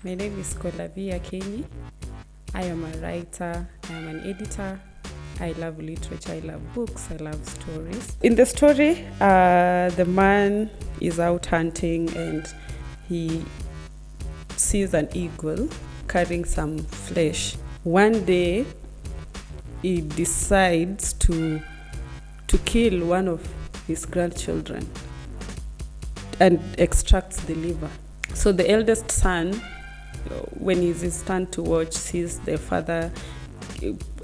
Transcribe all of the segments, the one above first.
My name is Akinyi. I am a writer, I am an editor. I love literature, I love books, I love stories. In the story, the man is out hunting and he sees an eagle carrying some flesh. One day, he decides to kill one of his grandchildren and extracts the liver. So the eldest son, when it's his turn to watch, sees the father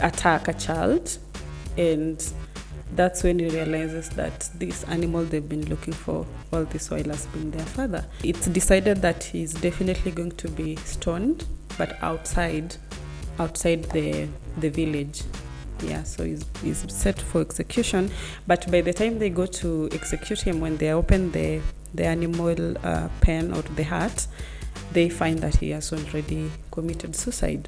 attack a child, and that's when he realizes that this animal they've been looking for all this while has been their father. It's decided that he's definitely going to be stoned, but outside the village. Yeah, so he's set for execution. But by the time they go to execute him, when they open the animal pen or the heart, they find that he has already committed suicide.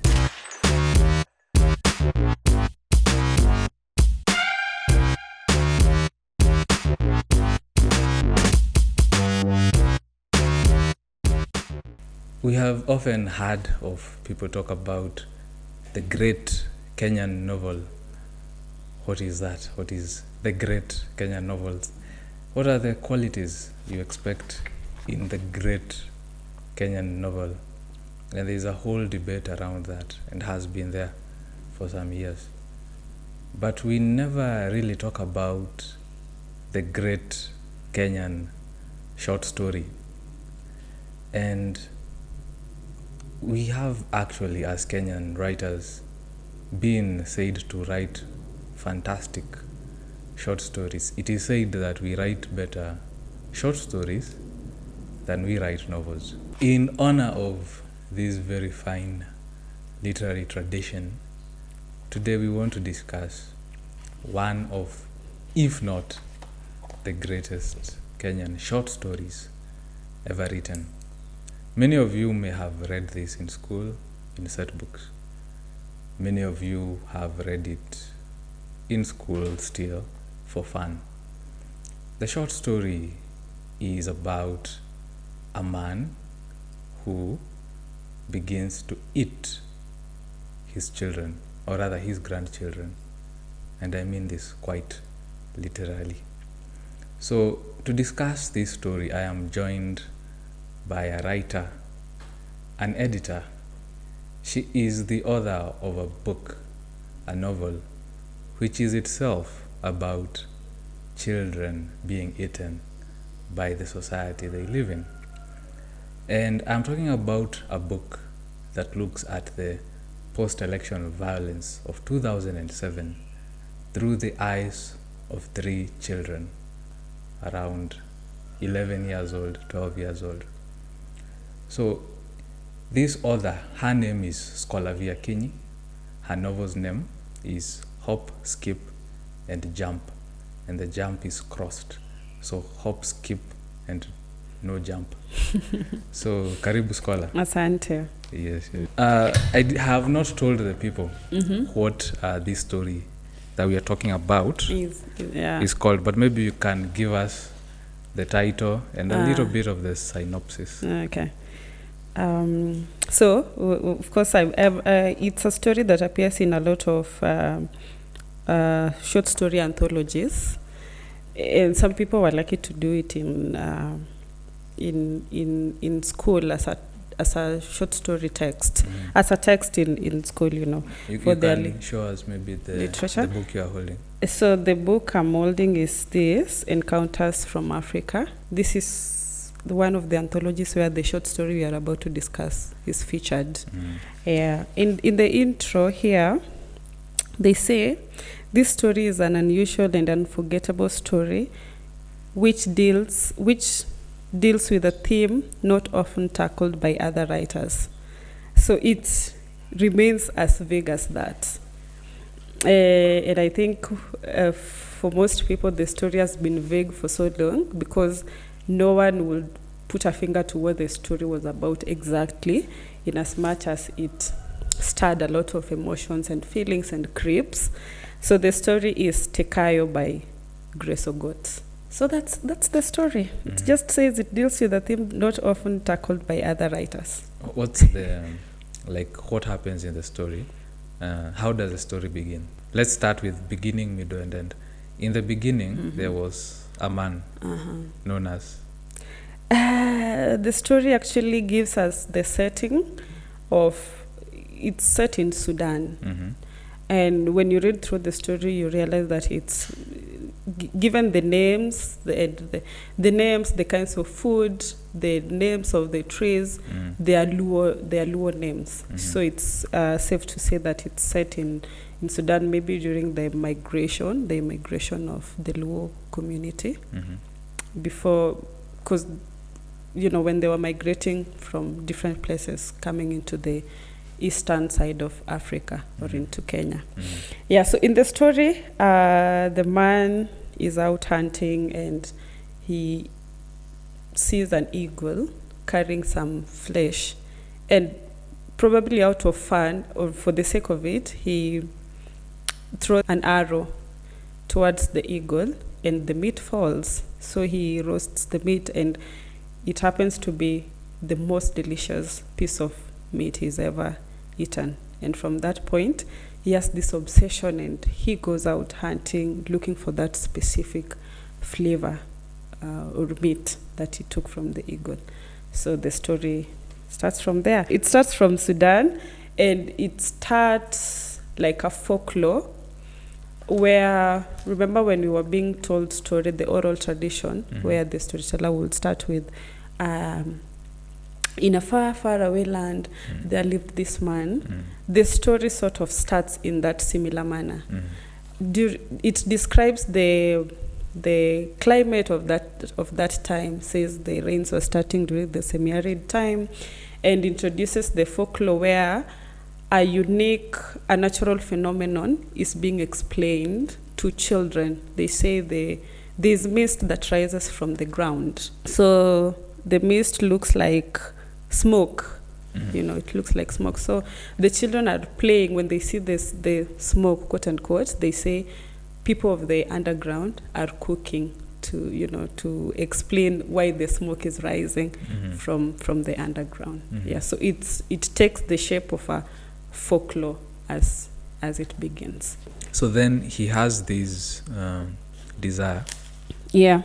We have often heard of people talk about the great Kenyan novel. What is that? What is the great Kenyan novels? What are the qualities you expect in the great Kenyan novel? And there's a whole debate around that and has been there for some years. But we never really talk about the great Kenyan short story. And we have actually, as Kenyan writers, been said to write fantastic short stories. It is said that we write better short stories than we write novels. In honor of this very fine literary tradition, today we want to discuss one of, if not the greatest Kenyan short stories ever written. Many of you may have read this in school, in set books. Many of you have read it in school still for fun. The short story is about a man who begins to eat his children, or rather his grandchildren. And I mean this quite literally. So to discuss this story, I am joined by a writer, an editor. She is the author of a book, a novel, which is itself about children being eaten by the society they live in. And I'm talking about a book that looks at the post-election violence of 2007 through the eyes of 3 children, around 11 years old, 12 years old. So this author, her name is Akinyi. Her novel's name is Hop, Skip, and Jump. And the jump is crossed. So hop, skip, and no jump. So karibu Scholar. Asante. Yes. I have not told the people what this story that we are talking about is called, but maybe you can give us the title and a little bit of the synopsis. Okay. So, of course, it's a story that appears in a lot of short story anthologies, and some people were lucky to do it in school as a short story text, as a text in school, You can show us maybe the book you are holding. So the book I'm holding is this, Encounters from Africa. This is one of the anthologies where the short story we are about to discuss is featured. Yeah. In the intro here, they say, this story is an unusual and unforgettable story which deals with a theme not often tackled by other writers. So it remains as vague as that. And I think for most people, the story has been vague for so long because no one will put a finger to what the story was about exactly, in as much as it stirred a lot of emotions and feelings and creeps. So the story is Tekayo by Grace Ogot. So that's the story. It just says it deals with a theme not often tackled by other writers. What's the what happens in the story? How does the story begin? Let's start with beginning, middle, and end. In the beginning, there was a man known as. The story actually gives us the setting of, it's set in Sudan. And when you read through the story, you realize that it's given the names, the names, the kinds of food, the names of the trees, they are Luo names. So it's safe to say that it's set in Sudan, maybe during the migration of the Luo community before, because when they were migrating from different places coming into the eastern side of Africa or into Kenya. Yeah, so in the story, the man is out hunting and he sees an eagle carrying some flesh, and probably out of fun or for the sake of it, he throws an arrow towards the eagle and the meat falls. So he roasts the meat, and it happens to be the most delicious piece of meat he's ever eaten. And from that point, he has this obsession, and he goes out hunting, looking for that specific flavor or meat that he took from the eagle. So the story starts from there. It starts from Sudan, and it starts like a folklore where, remember when we were being told story, the oral tradition, where the storyteller would start with, in a far, far away land, there lived this man. The story sort of starts in that similar manner. It describes the climate of that time, says the rains were starting during the semi-arid time, and introduces the folklore where a natural phenomenon is being explained to children. They say there's mist that rises from the ground. So the mist looks like smoke. It looks like smoke. So the children are playing. When they see the smoke, quote unquote, they say people of the underground are cooking to explain why the smoke is rising from the underground. Yeah, so it takes the shape of a folklore as it begins. So then he has this desire. Yeah.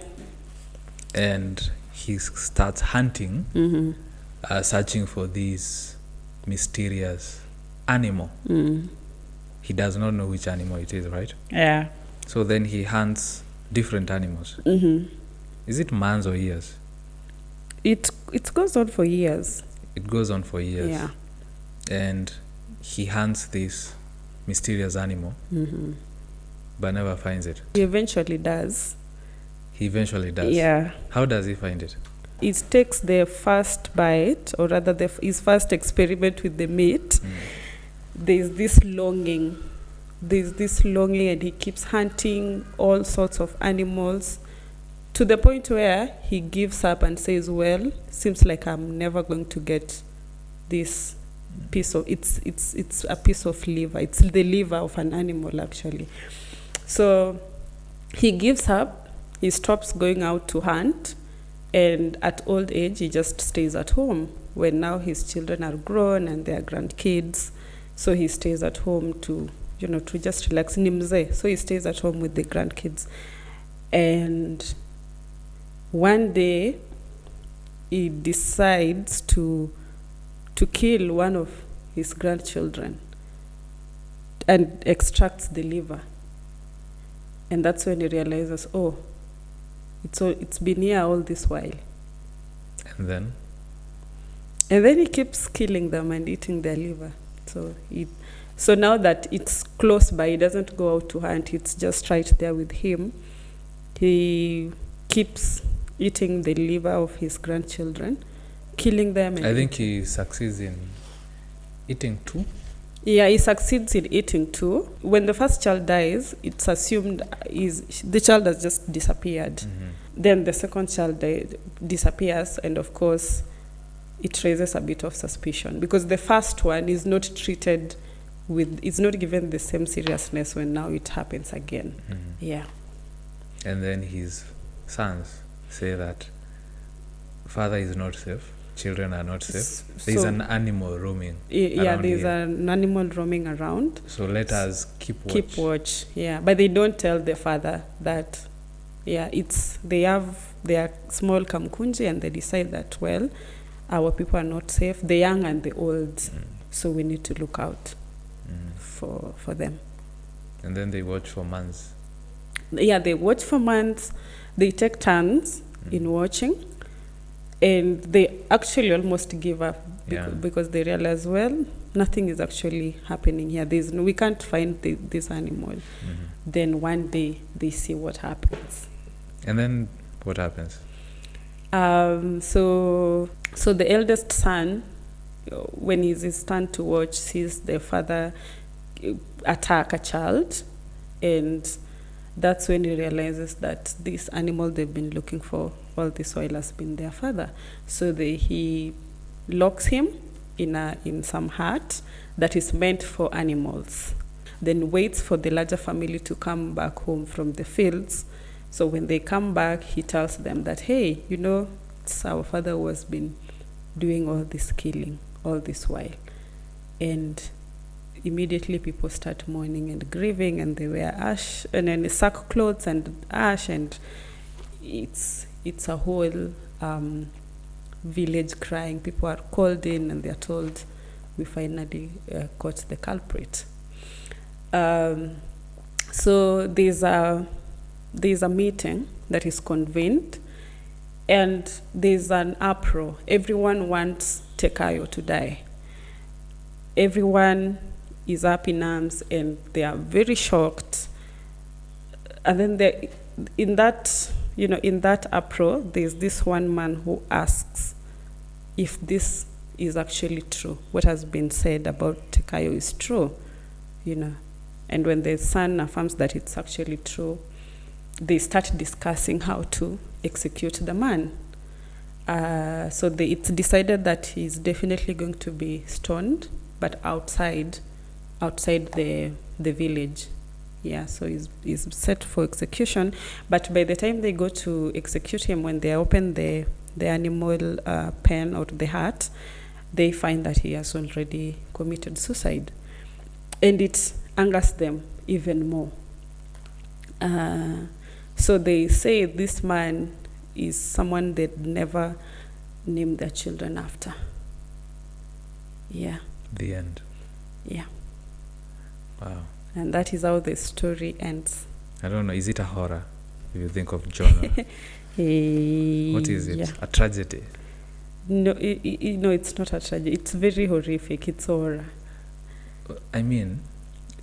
And he starts hunting, searching for this mysterious animal. He does not know which animal it is, right? Yeah. So then he hunts different animals. Is it months or years? It goes on for years. It goes on for years. Yeah. And he hunts this mysterious animal, but never finds it. He eventually does. Yeah. How does he find it? It takes the first bite, or rather his first experiment with the meat. There's this longing, and he keeps hunting all sorts of animals to the point where he gives up and says, well, seems like I'm never going to get this piece of, it's a piece of liver. It's the liver of an animal, actually. So he gives up. He stops going out to hunt, and at old age, he just stays at home. When now his children are grown and they are grandkids, so he stays at home to just relax. Nimze, so he stays at home with the grandkids. And one day, he decides to kill one of his grandchildren and extracts the liver. And that's when he realizes, it's been here all this while. And then he keeps killing them and eating their liver. So now that it's close by, he doesn't go out to hunt, it's just right there with him. He keeps eating the liver of his grandchildren, killing them. I think he succeeds in eating two. Yeah, he succeeds in eating two. When the first child dies, it's assumed the child has just disappeared. Then the second child disappears, and of course, it raises a bit of suspicion because the first one is not treated it's not given the same seriousness when now it happens again. Yeah. And then his sons say that father is not safe, children are not safe. So, There's an animal roaming. There's an animal roaming around. So let us keep watch. Keep watch, yeah. But they don't tell the father that, they are small kamkunji, and they decide that, well, our people are not safe, the young and the old, so we need to look out for them. And then they watch for months. Yeah, they watch for months. They take turns in watching, and they actually almost give up because they realize, well, nothing is actually happening here. We can't find this animal. Then one day they see what happens. And then what happens? So the eldest son, when it's his turn to watch, sees the father attack a child, and that's when he realizes that this animal they've been looking for all this while has been their father. So he locks him in some hut that is meant for animals, then waits for the larger family to come back home from the fields. So when they come back, he tells them that, hey, it's our father who has been doing all this killing all this while. And immediately people start mourning and grieving, and they wear ash and then sackcloths and ash, and it's a whole village crying. People are called in and they're told, we finally caught the culprit. So there's a meeting that is convened, and there's an uproar. Everyone wants Tekayo to die. Everyone is up in arms, and they are very shocked. And then in that uproar, there's this one man who asks if this is actually true. What has been said about Tekayo is true, And when the son affirms that it's actually true, they start discussing how to execute the man. So it's decided that he's definitely going to be stoned, but outside the village. Yeah, so he's set for execution. But by the time they go to execute him, when they open the animal pen or the hut, they find that he has already committed suicide. And it angers them even more. So they say this man is someone they'd never named their children after. Yeah. The end. Yeah. Wow. And that is how the story ends. I don't know, is it a horror if you think of genre? What is it? Yeah. A tragedy? No, it's not a tragedy. It's very horrific. It's horror. I mean,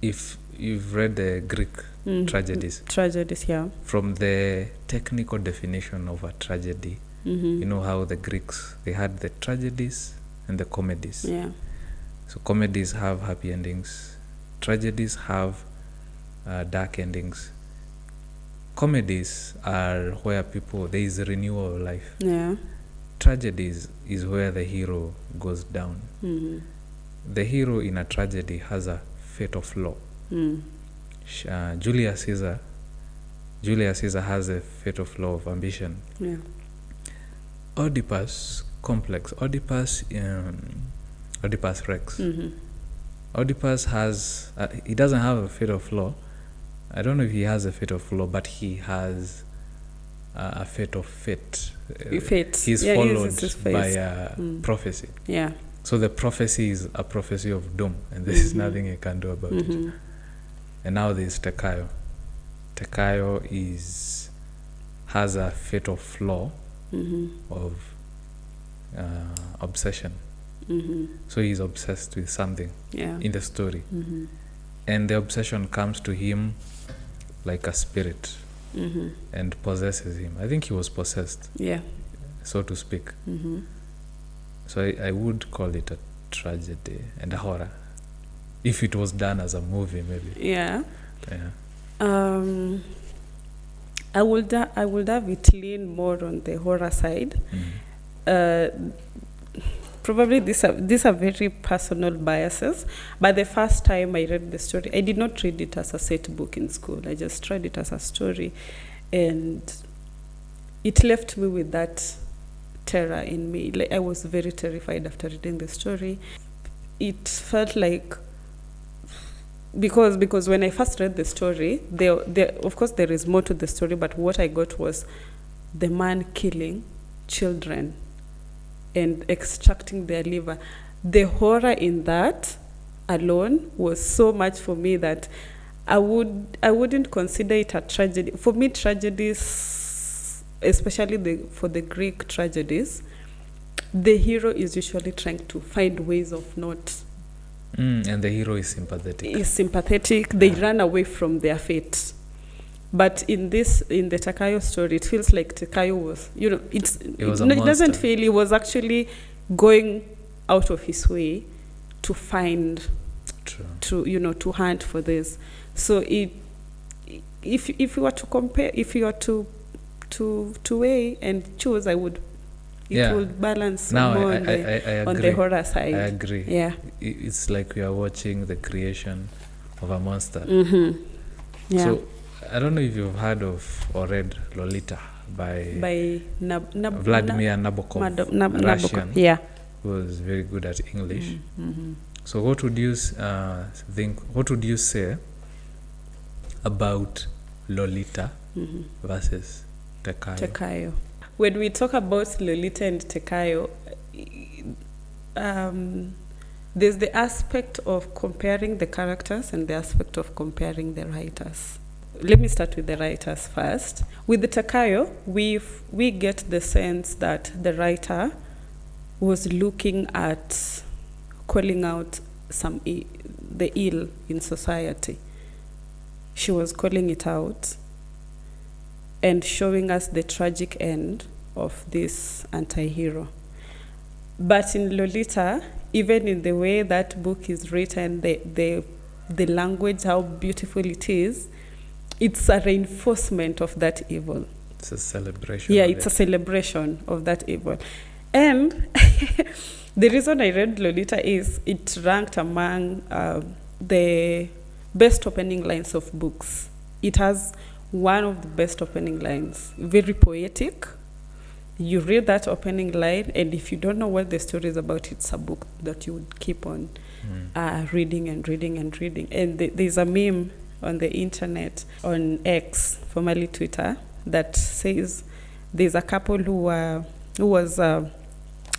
if you've read the Greek tragedies. Tragedies, yeah. From the technical definition of a tragedy, you know how the Greeks, they had the tragedies and the comedies. Yeah. So comedies have happy endings. Tragedies have dark endings. Comedies are where there is a renewal of life. Yeah. Tragedies is where the hero goes down. The hero in a tragedy has a fatal flaw. Julius Caesar has a fatal flaw of ambition. Yeah. Oedipus complex. Oedipus Rex. Oedipus has he doesn't have a fatal flaw. I don't know if he has a fatal flaw, but he has a fatal fate. He's followed by a prophecy. Yeah. So the prophecy is a prophecy of doom, and there is nothing he can do about it. And now there's Tekayo. Tekayo has a fatal flaw of obsession. So he's obsessed with something in the story. And the obsession comes to him like a spirit and possesses him. I think he was possessed, so to speak. So I would call it a tragedy and a horror. If it was done as a movie, maybe. Yeah. I would have it lean more on the horror side. Probably these are very personal biases. But the first time I read the story, I did not read it as a set book in school. I just read it as a story, and it left me with that terror in me. Like, I was very terrified after reading the story. It felt like, because when I first read the story, there of course there is more to the story, but what I got was the man killing children and extracting their liver. The horror in that alone was so much for me that I wouldn't consider it a tragedy. For me, tragedies, especially for the Greek tragedies, the hero is usually trying to find ways of not. And the hero is sympathetic. They run away from their fate. But in the Tekayo story, it feels like Tekayo was, it doesn't feel, he was actually going out of his way to find, to hunt for this. So if you were to compare, if you were to weigh and choose, I would. It will balance now more on the horror side. I agree. Yeah, it's like we are watching the creation of a monster. Mm-hmm. Yeah. So I don't know if you've heard of or read Lolita by Vladimir Nabokov, Russian. Yeah, who was very good at English. Mm-hmm. So what would you think? What would you say about Lolita versus Tekayo? When we talk about Lolita and Tekayo, there's the aspect of comparing the characters and the aspect of comparing the writers. Let me start with the writers first. With the Tekayo, we get the sense that the writer was looking at calling out the ill in society. She was calling it out and showing us the tragic end of this anti-hero. But in Lolita, even in the way that book is written, the language, how beautiful it is, it's a reinforcement of that evil. It's a celebration. Yeah, it's a celebration of that evil. And the reason I read Lolita is it ranked among the best opening lines of books. It has one of the best opening lines, very poetic. You read that opening line, and if you don't know what the story is about, it's a book that you would keep on reading and reading and reading. And there's a meme on the internet, on X, formerly Twitter, that says there's a couple who was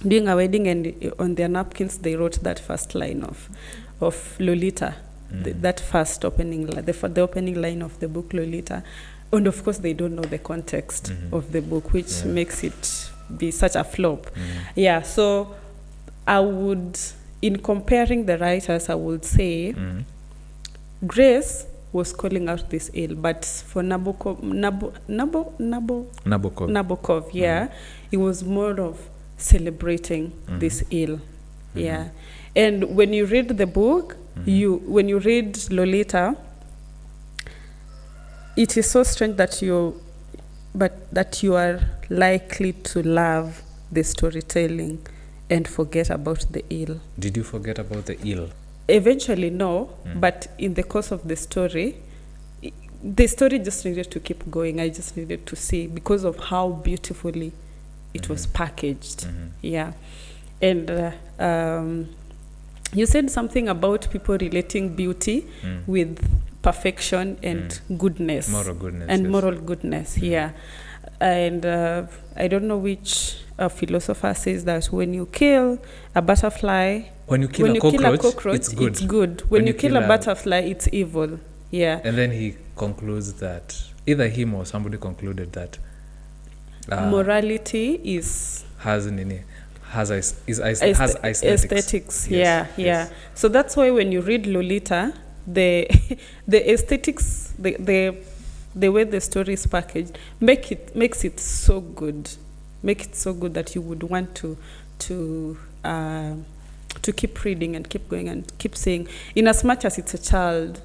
doing a wedding, and on their napkins they wrote that first line of Lolita. That first opening line, the opening line of the book Lolita, and of course they don't know the context of the book, which makes it be such a flop. Yeah, so I would, in comparing the writers, I would say Grace was calling out this ill, but for Nabokov, it was more of celebrating this ill. Yeah, and when you read the book, when you read Lolita, it is so strange that you are likely to love the storytelling and forget about the ill. Did you forget about the ill? Eventually, no. But in the course of the story just needed to keep going. I just needed to see, because of how beautifully it was packaged. Yeah, and you said something about people relating beauty with perfection and goodness. Moral goodness. And moral goodness, yeah. And I don't know which philosopher says that when you kill a butterfly... When you kill a cockroach, it's good. When you kill a butterfly, it's evil. Yeah. And then he concludes that, either him or somebody concluded that... morality is... has aesthetics. Aesthetics, yes. So that's why when you read Lolita, the aesthetics, the way the story is packaged, makes it so good. Make it so good that you would want to keep reading and keep going and keep saying, in as much as it's a child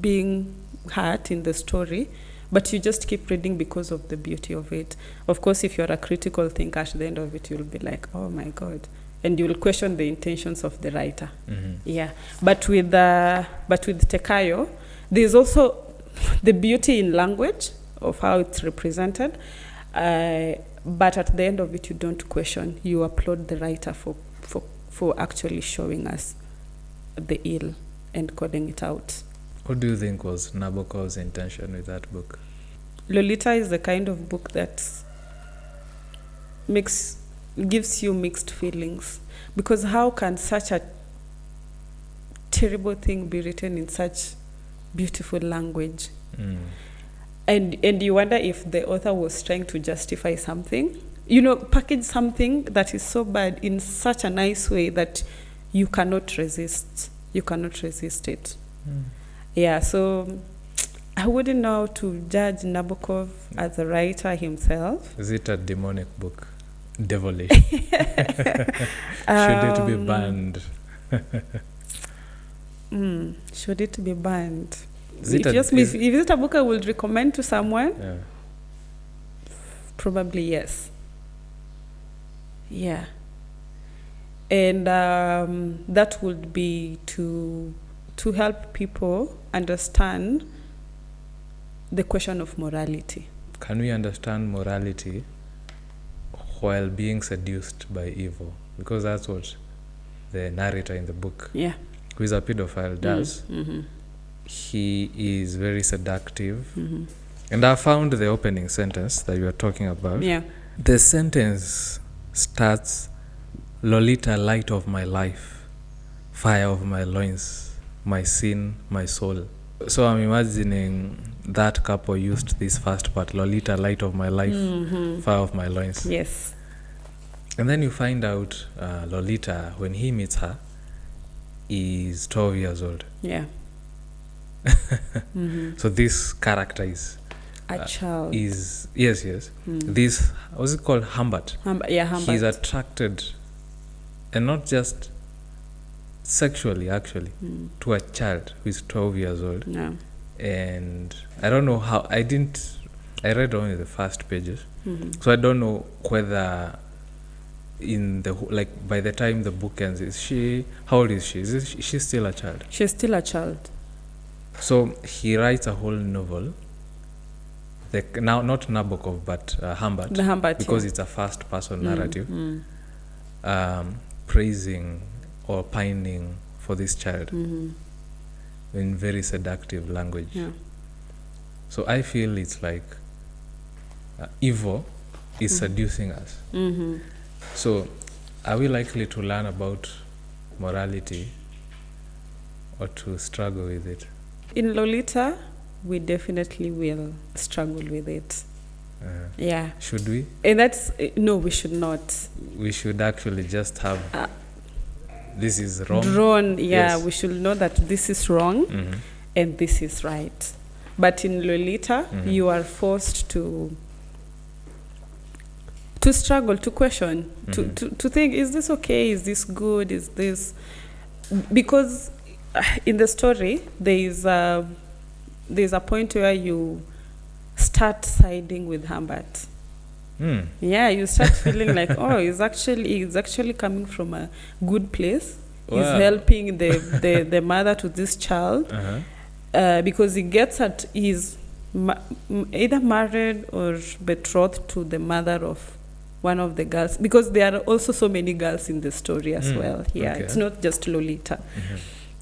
being hurt in the story, but you just keep reading because of the beauty of it. Of course, if you're a critical thinker, at the end of it, you'll be like, oh my God. And you'll question the intentions of the writer. Yeah. But with Tekayo, there's also the beauty in language of how it's represented. but at the end of it, you don't question. You applaud the writer for actually showing us the ill and calling it out. What do you think was Nabokov's intention with that book? Lolita is the kind of book that gives you mixed feelings, because how can such a terrible thing be written in such beautiful language? And you wonder if the author was trying to justify something, package something that is so bad in such a nice way that you cannot resist it. Yeah, so I wouldn't know how to judge Nabokov as a writer himself. Is it a demonic book? Devilish? Should it be banned? Should it be banned? Is If it's a book I would recommend to someone, Yeah. probably yes. Yeah. And that would be to help people understand the question of morality. Can we understand morality while being seduced by evil? Because that's what the narrator in the book, Yeah. who is a pedophile, does. Mm-hmm. He is very seductive. Mm-hmm. And I found the opening sentence that you are talking about. Yeah. The sentence starts, Lolita, light of my life, fire of my loins, my sin, my soul. So I'm imagining that couple used this first part, Lolita, light of my life, fire of my loins. Yes. And then you find out Lolita, when he meets her, is 12 years old. Yeah. So this character is A child. yes. This, what's it called? Humbert. Humbert. He's attracted, and not just sexually, actually, to a child who is 12 years old. No. And I don't know how, I read only the first pages. So I don't know whether by the time the book ends, how old is she? Is she still a child? She's still a child. So he writes a whole novel, now not Nabokov, but Humbert. The Humbert, because yeah. it's a first-person narrative, praising or pining for this child in very seductive language. Yeah. So I feel it's like evil is seducing us. So are we likely to learn about morality or to struggle with it? In Lolita, we definitely will struggle with it. Yeah. Should we? And no, we should not. We should actually just have this is wrong. Drawn, yeah, Yes. we should know that this is wrong and this is right. But in Lolita, you are forced to struggle, to question, to think, is this okay? Is this good? Is this... Because in the story, there's a point where you start siding with Humbert. Yeah, you start feeling like, oh, he's actually coming from a good place. Wow. He's helping the mother to this child because he gets at he's either married or betrothed to the mother of one of the girls, because there are also so many girls in the story as well. Yeah, okay. It's not just Lolita.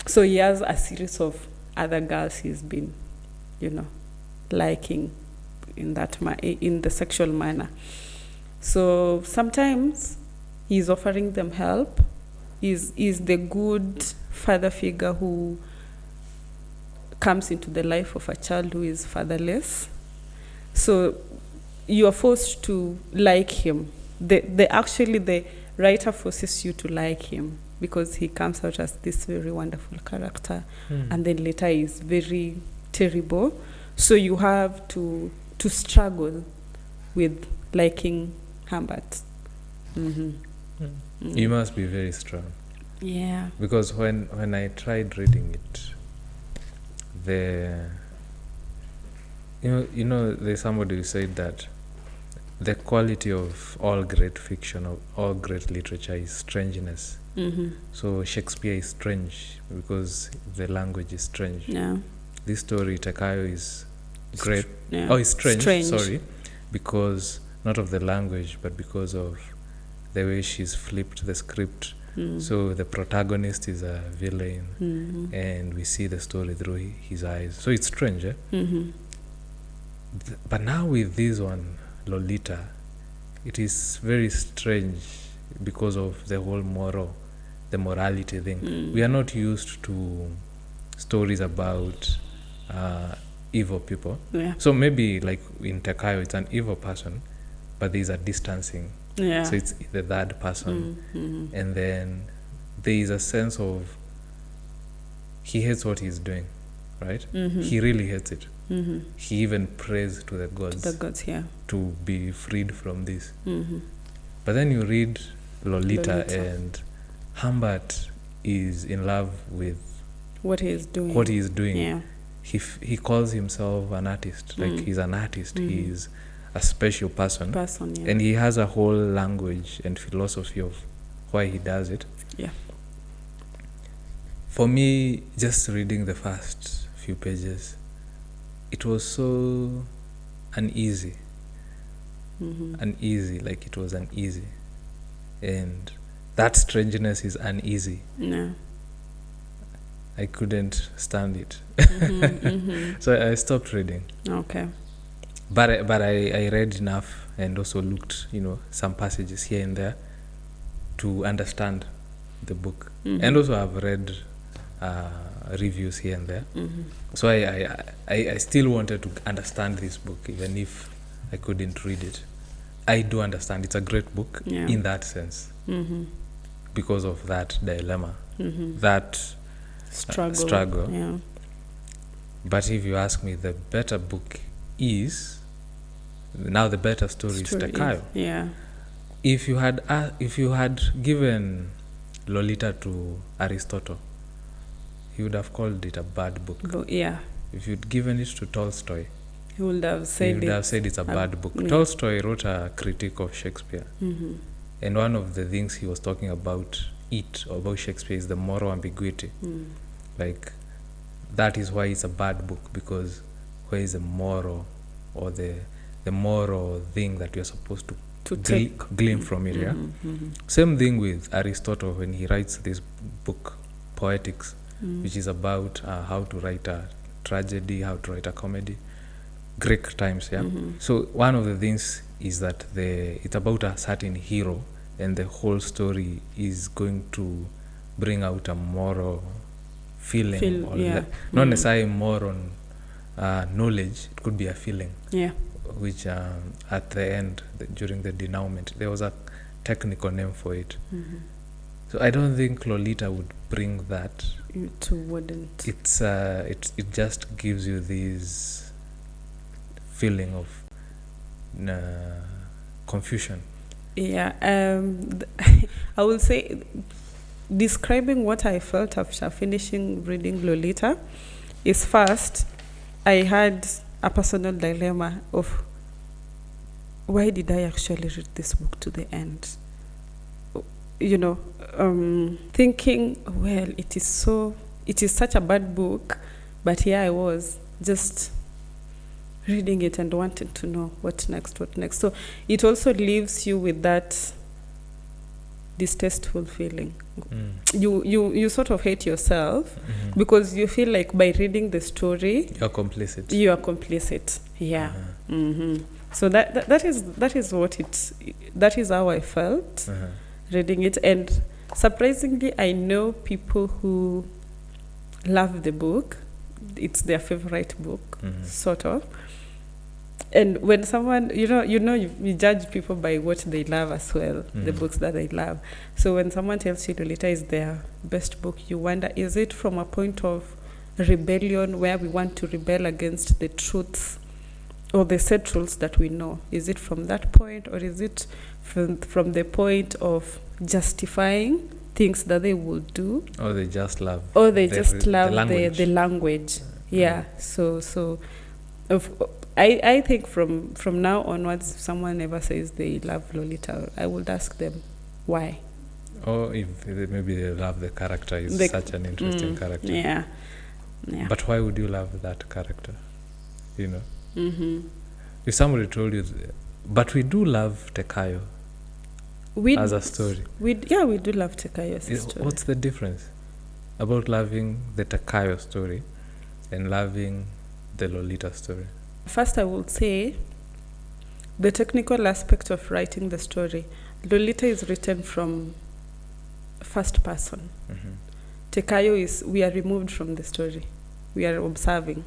So he has a series of other girls he's been, liking in the sexual manner. So sometimes he's offering them help. He's the good father figure who comes into the life of a child who is fatherless. So you are forced to like him. The writer forces you to like him because he comes out as this very wonderful character, and then later is very terrible. So you have to struggle with liking Humbert. You must be very strong. Yeah. Because when I tried reading it, there's somebody who said that the quality of all great fiction, of all great literature, is strangeness. So Shakespeare is strange because the language is strange. Yeah. This story, Tekayo, is great. Yeah. Oh, it's strange. Sorry, because not of the language, but because of the way she's flipped the script. So the protagonist is a villain, and we see the story through his eyes. So it's strange, eh? But now with this one, Lolita, it is very strange because of the whole the morality thing. We are not used to stories about evil people. Yeah. So maybe like in Tekayo, it's an evil person, but there's a distancing. Yeah. So it's the third person. And then there is a sense of he hates what he's doing, right? He really hates it. He even prays to the gods, to be freed from this. But then you read Lolita, and Humbert is in love with what he is doing. Yeah. He calls himself an artist. Like he's an artist. He's a special person. Yeah. And he has a whole language and philosophy of why he does it. Yeah. For me, just reading the first few pages, it was so uneasy. Uneasy, like it was uneasy. And that strangeness is uneasy. No. I couldn't stand it. So I stopped reading. Okay. But I read enough and also looked, some passages here and there to understand the book. And also I've read reviews here and there. So I still wanted to understand this book, even if I couldn't read it. I do understand it's a great book in that sense, because of that dilemma, that struggle. Yeah. But if you ask me, the better book is now the better story is Tekayo. Yeah. If you had given Lolita to Aristotle, he would have called it a bad book. Yeah. If you'd given it to Tolstoy, he would have said it's a bad book. Yeah. Tolstoy wrote a critique of Shakespeare, and one of the things he was talking about Shakespeare is the moral ambiguity. Like, that is why it's a bad book, because where is the moral or the moral thing that you're supposed to glean from it. Same thing with Aristotle when he writes this book, Poetics, which is about how to write a tragedy, how to write a comedy, Greek times. So one of the things is that it's about a certain hero, and the whole story is going to bring out a moral feeling, not necessarily moral knowledge. It could be a feeling, which at the end, during the denouement, there was a technical name for it. So I don't think Lolita would bring that. It wouldn't. It's it just gives you this feeling of confusion. Yeah. I will say, describing what I felt after finishing reading Lolita is, first, I had a personal dilemma of why did I actually read this book to the end? Thinking, well, it is such a bad book, but here I was just reading it and wanting to know what next. So it also leaves you with that distasteful feeling. You sort of hate yourself because you feel like by reading the story you're complicit. Yeah. So that is how I felt reading it. And surprisingly, I know people who love the book. It's their favorite book, sort of. And when someone, you judge people by what they love as well, the books that they love. So when someone tells you Lolita is their best book, you wonder, is it from a point of rebellion where we want to rebel against the truths or the set rules that we know? Is it from that point, or is it from the point of justifying things that they will do? Or they just love the language. Yeah. So I think from now onwards, if someone ever says they love Lolita, I would ask them why. Or if maybe they love the character, is such an interesting character. Yeah. But why would you love that character? If somebody told you But we do love Tekayo as a story. We do love Tekayo as a story. What's the difference about loving the Tekayo story and loving the Lolita story? First, I would say the technical aspect of writing the story. Lolita is written from first person. Mm-hmm. Tekayo we are removed from the story. We are observing.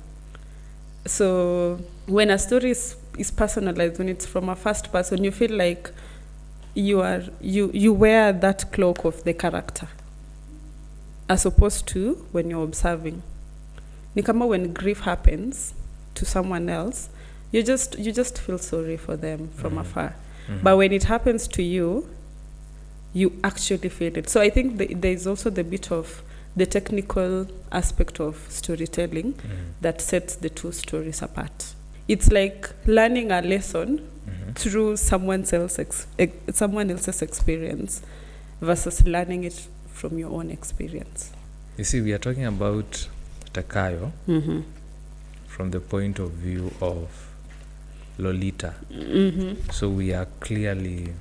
So when a story is personalized, when it's from a first person, you feel like you wear that cloak of the character, as opposed to when you're observing. Ni kama when grief happens to someone else, you just feel sorry for them from afar. Mm-hmm. But when it happens to you, you actually feel it. So I think there is also the bit of the technical aspect of storytelling that sets the two stories apart. It's like learning a lesson through someone else's experience versus learning it from your own experience. You see, we are talking about Tekayo from the point of view of Lolita. Mm-hmm. So we are clearly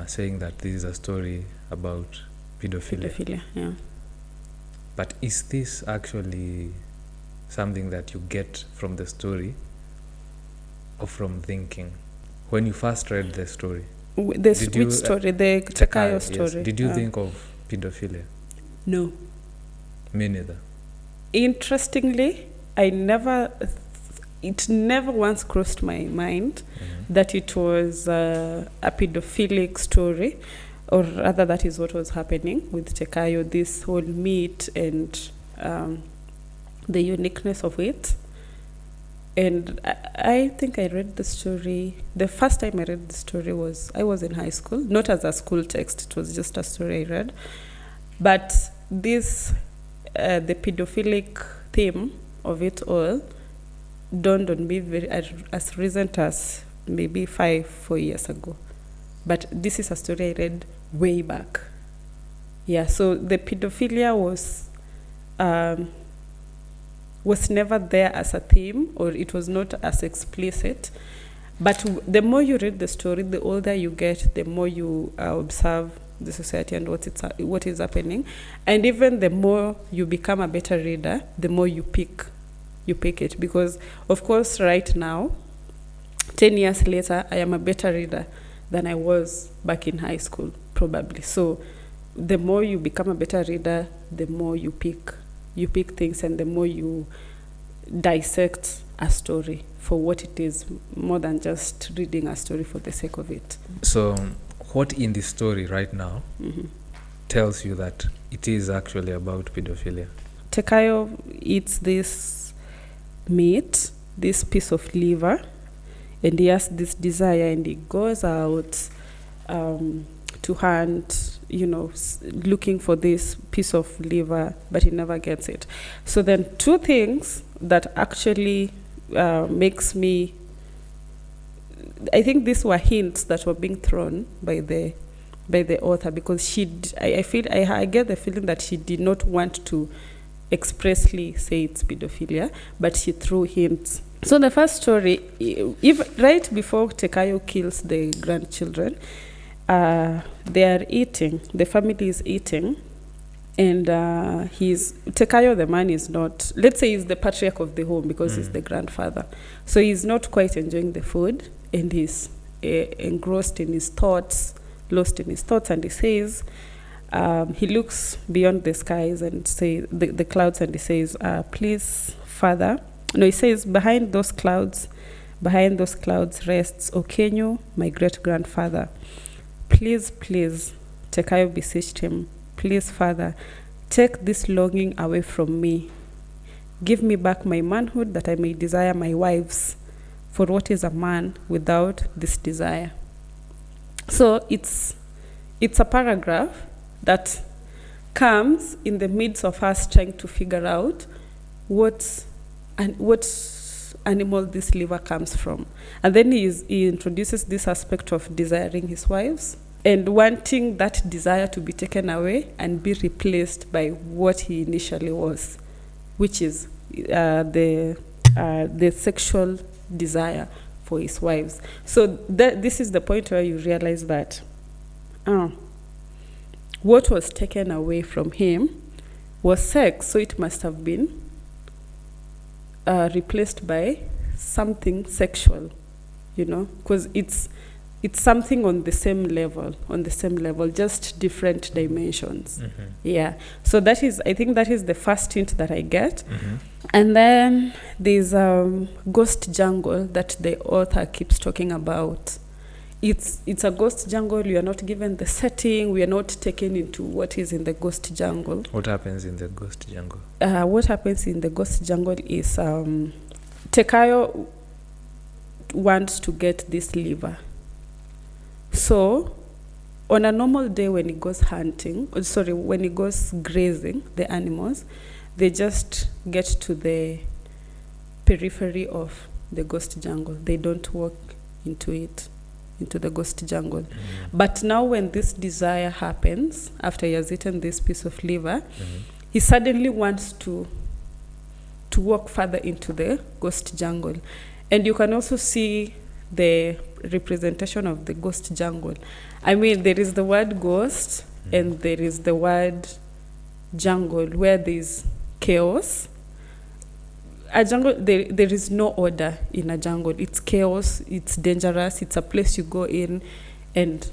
saying that this is a story about pedophilia. Pedophilia, yeah. But is this actually something that you get from the story or from thinking? When you first read the story, which story? The Tekayo story. Yes. Did you think of pedophilia? No. Me neither. Interestingly, it never once crossed my mind that it was a pedophilic story, or rather that is what was happening with Tekayo, this whole meat and the uniqueness of it. And I think I read the story, the first time I read the story I was in high school, not as a school text, it was just a story I read. But this, the pedophilic theme of it all dawned on me as recent as maybe 4 years ago. But this is a story I read way back. Yeah, so the pedophilia was never there as a theme, or it was not as explicit. But the more you read the story, the older you get, the more you observe the society and what is happening. And even the more you become a better reader, the more you pick it. Because, of course, right now, 10 years later, I am a better reader than I was back in high school, probably. So the more you become a better reader, the more you pick things, and the more you dissect a story for what it is, more than just reading a story for the sake of it. So what in the story right now tells you that it is actually about pedophilia? Tekayo eats this meat, this piece of liver, and he has this desire, and he goes out to hunt, looking for this piece of liver, but he never gets it. So then two things that actually makes me, I think these were hints that were being thrown by the author, because I get the feeling that she did not want to expressly say it's pedophilia, but she threw hints. So the first story, right before Tekayo kills the grandchildren, they are eating, the family is eating, and Tekayo, the man, is not, let's say he's the patriarch of the home because he's the grandfather. So he's not quite enjoying the food, and he's engrossed in his thoughts, lost in his thoughts, and he says, he looks beyond the skies and the clouds, and he says, please, Father. No, he says, behind those clouds rests Akinyi, my great-grandfather. Please, Tekayo beseeched him, please, Father, take this longing away from me. Give me back my manhood, that I may desire my wives. For what is a man without this desire? So it's a paragraph that comes in the midst of us trying to figure out what animal this liver comes from. And then he introduces this aspect of desiring his wives and wanting that desire to be taken away and be replaced by what he initially was, which is the sexual desire for his wives. So this is the point where you realize that what was taken away from him was sex, so it must have been replaced by something sexual, because it's something on the same level, just different dimensions. Yeah. So I think that is the first hint that I get. And then there's ghost jungle that the author keeps talking about. It's a ghost jungle. You are not given the setting. We are not taken into what is in the ghost jungle. What happens in the ghost jungle? What happens in the ghost jungle is Tekayo wants to get this liver. So on a normal day when he goes when he goes grazing the animals, they just get to the periphery of the ghost jungle. They don't walk into the ghost jungle. But now when this desire happens, after he has eaten this piece of liver, he suddenly wants to walk further into the ghost jungle. And you can also see the representation of the ghost jungle. I mean, there is the word ghost and there is the word jungle, where there's chaos. A jungle, there is no order in a jungle. It's chaos, it's dangerous, it's a place you go in, and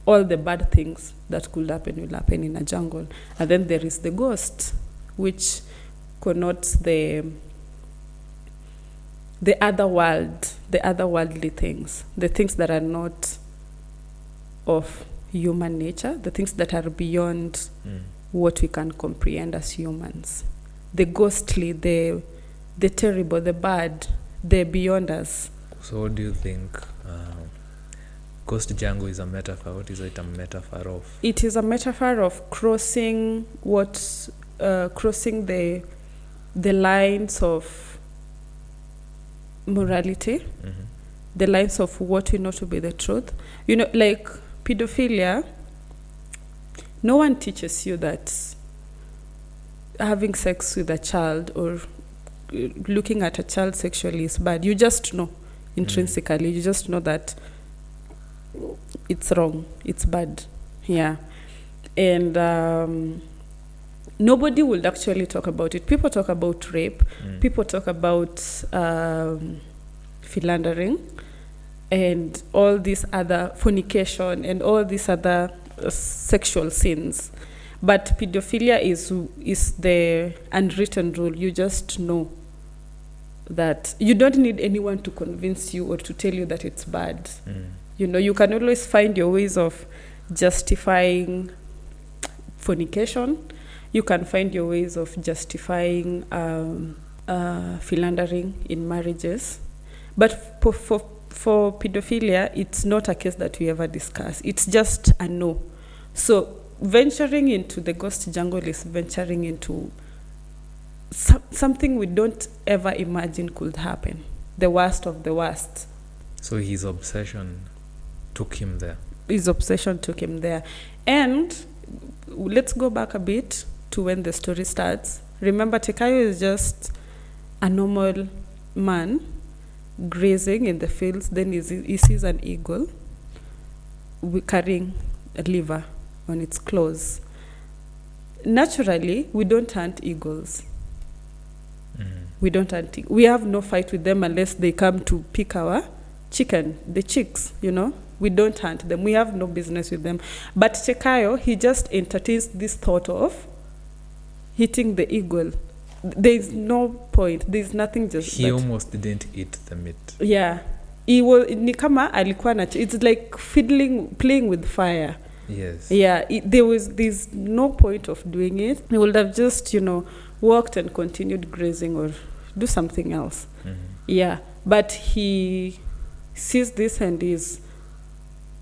all the bad things that could happen will happen in a jungle. And then there is the ghost, which connotes the other world, the otherworldly things, the things that are not of human nature, the things that are beyond what we can comprehend as humans. The ghostly, the terrible, the bad, they're beyond us. So what do you think ghost jungle is a metaphor? What is it a metaphor of? It is a metaphor of crossing the lines of morality, the lines of what we know to be the truth. Like pedophilia, no one teaches you that having sex with a child or looking at a child sexually is bad. You just know intrinsically. You just know that it's wrong, it's bad. Yeah. And nobody would actually talk about it. People talk about rape. People talk about philandering and all these other fornication and all these other sexual sins. But pedophilia is the unwritten rule. You just know that you don't need anyone to convince you or to tell you that it's bad. You can always find your ways of justifying fornication. You can find your ways of justifying philandering in marriages. But for pedophilia, it's not a case that we ever discuss. It's just a no. So venturing into the ghost jungle is venturing into something we don't ever imagine could happen. The worst of the worst. So his obsession took him there. And let's go back a bit to when the story starts. Remember, Tekayo is just a normal man grazing in the fields. Then he sees an eagle carrying a liver on its claws. Naturally, we don't hunt eagles. We have no fight with them unless they come to pick our chicken, the chicks, We don't hunt them. We have no business with them. But Tekayo, he just entertains this thought of hitting the eagle. There's no point. There's nothing just He almost didn't eat the meat. Yeah. Nikama alikuwa it's like playing with fire. Yes. Yeah. There's no point of doing it. He would have just, walked and continued grazing or do something else. Yeah. But he sees this and is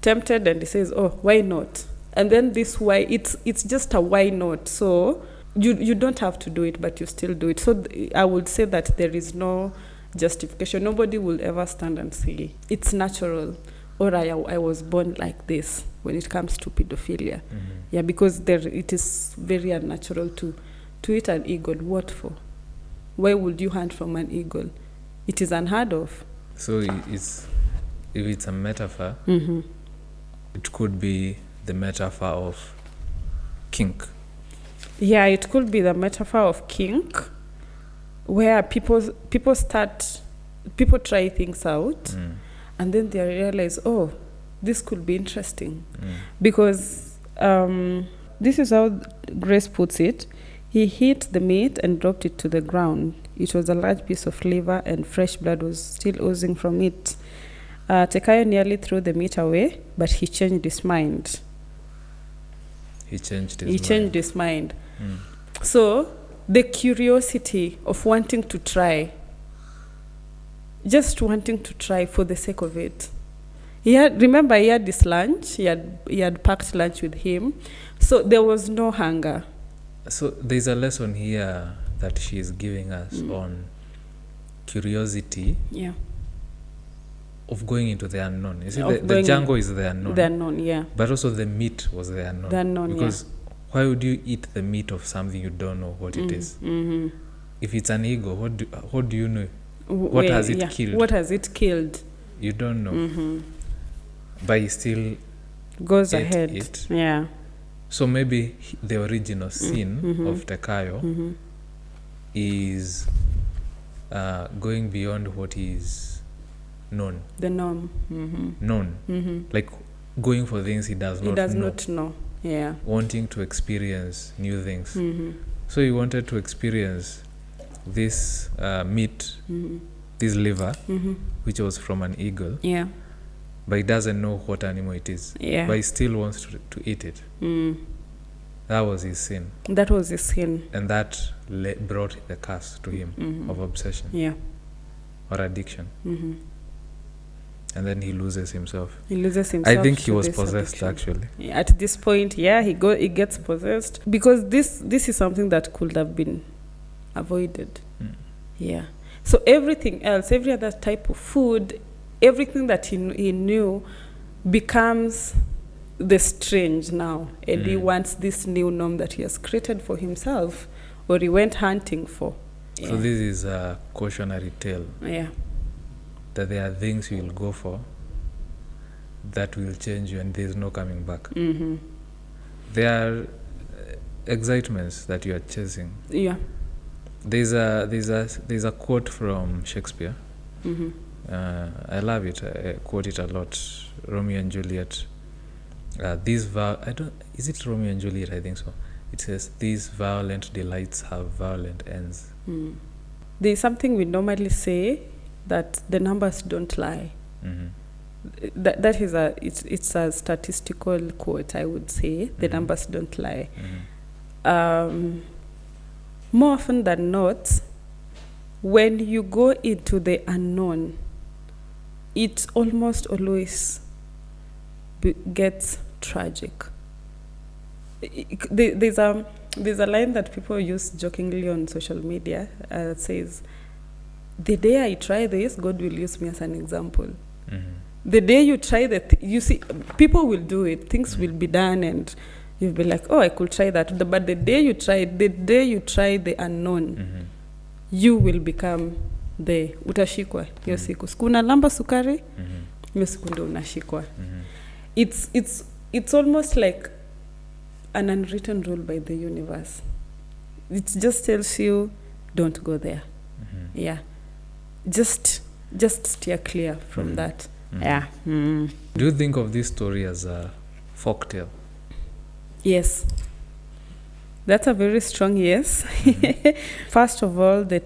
tempted and he says, oh, why not? And then this why, it's just a why not. So you don't have to do it, but you still do it. So I would say that there is no justification. Nobody will ever stand and say it's natural or I was born like this when it comes to pedophilia. Yeah, because it is very unnatural to eat an eagle. What for? Why would you hunt from an eagle? It is unheard of. So if it's a metaphor, Mm-hmm. it could be the metaphor of kink. Yeah, it could be the metaphor of kink, where people try things out, and then they realize, oh, this could be interesting. Because this is how Grace puts it. He hit the meat and dropped it to the ground. It was a large piece of liver, and fresh blood was still oozing from it. Tekayo nearly threw the meat away, but he changed his mind. He changed his mind. So the curiosity of wanting to try, just wanting to try for the sake of it. He had this lunch. He had packed lunch with him, so there was no hunger. So there's a lesson here that she is giving us on curiosity. Yeah. Of going into the unknown. You see, the jungle is the unknown. The unknown, yeah. But also the meat was the unknown. The unknown, because why would you eat the meat of something you don't know what it is? Mm-hmm. If it's an ego, what do you know? What has it killed? What has it killed? You don't know. Mm-hmm. But he still goes ate ahead. It. Yeah. So maybe the original sin of Tekayo is going beyond what is known. The norm. Known. Like going for things he does not know. Yeah. Wanting to experience new things. So he wanted to experience this meat, this liver, which was from an eagle. Yeah. But he doesn't know what animal it is. Yeah. But he still wants to eat it. That was his sin. That was his sin. And that brought the curse to him of obsession. Yeah. Or addiction. And then he loses himself. I think he was possessed, addiction. Actually. At this point, he gets possessed. Because this is something that could have been avoided. Yeah. So everything else, every other type of food, everything that he knew becomes the strange now. And he wants this new norm that he has created for himself, or he went hunting for. So this is a cautionary tale. Yeah. That there are things you will go for that will change you and there's no coming back. There are excitements that you are chasing. Yeah. There's a quote from Shakespeare. I love it. I quote it a lot. Romeo and Juliet. Is it Romeo and Juliet? I think so. It says, "These violent delights have violent ends." There's something we normally say, that the numbers don't lie. That is it's a statistical quote, I would say. The numbers don't lie. More often than not, when you go into the unknown, it almost always gets tragic. There's a line that people use jokingly on social media that says, "The day I try this, God will use me as an example." The day you try you see, people will do it. Things will be done, and you'll be like, "Oh, I could try that." But the day you try the unknown, you will become the utashikwa. Hiyo siku kuna lamba sukari, hiyo siku ndio unashikwa. It's almost like an unwritten rule by the universe. It just tells you, don't go there. Yeah. Just steer clear from that. Yeah. Do you think of this story as a folktale? Yes. That's a very strong yes. First of all, the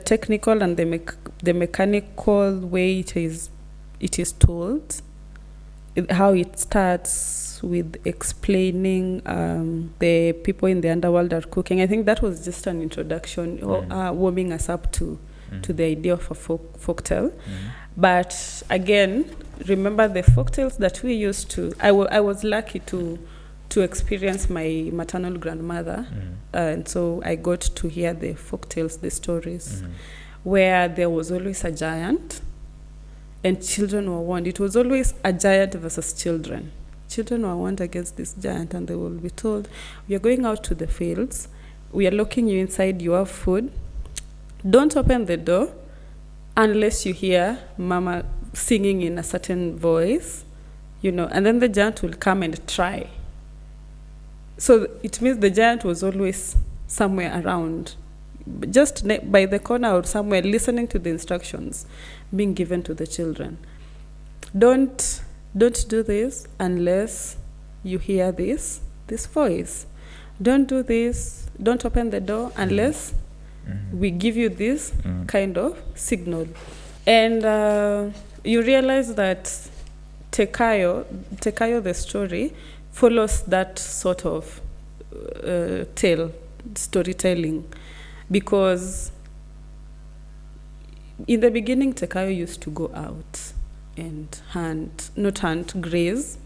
technical and the mechanical way it is told, how it starts with explaining the people in the underworld are cooking. I think that was just an introduction, warming us up to the idea of a folktale. But again, remember the folktales that we used to. I was lucky to experience my maternal grandmother, and so I got to hear the folktales, the stories, where there was always a giant, and children were warned. It was always a giant versus children. Children were warned against this giant, and they will be told, "We are going out to the fields. We are locking you inside. You have food. Don't open the door unless you hear mama singing in a certain voice, and then the giant will come and try. So it means the giant was always somewhere around, just by the corner or somewhere, listening to the instructions being given to the children. Don't do this unless you hear this voice. Don't do this. Don't open the door unless we give you this kind of signal. And you realize that Tekayo, the story, follows that sort of storytelling, because in the beginning Tekayo used to go out and graze.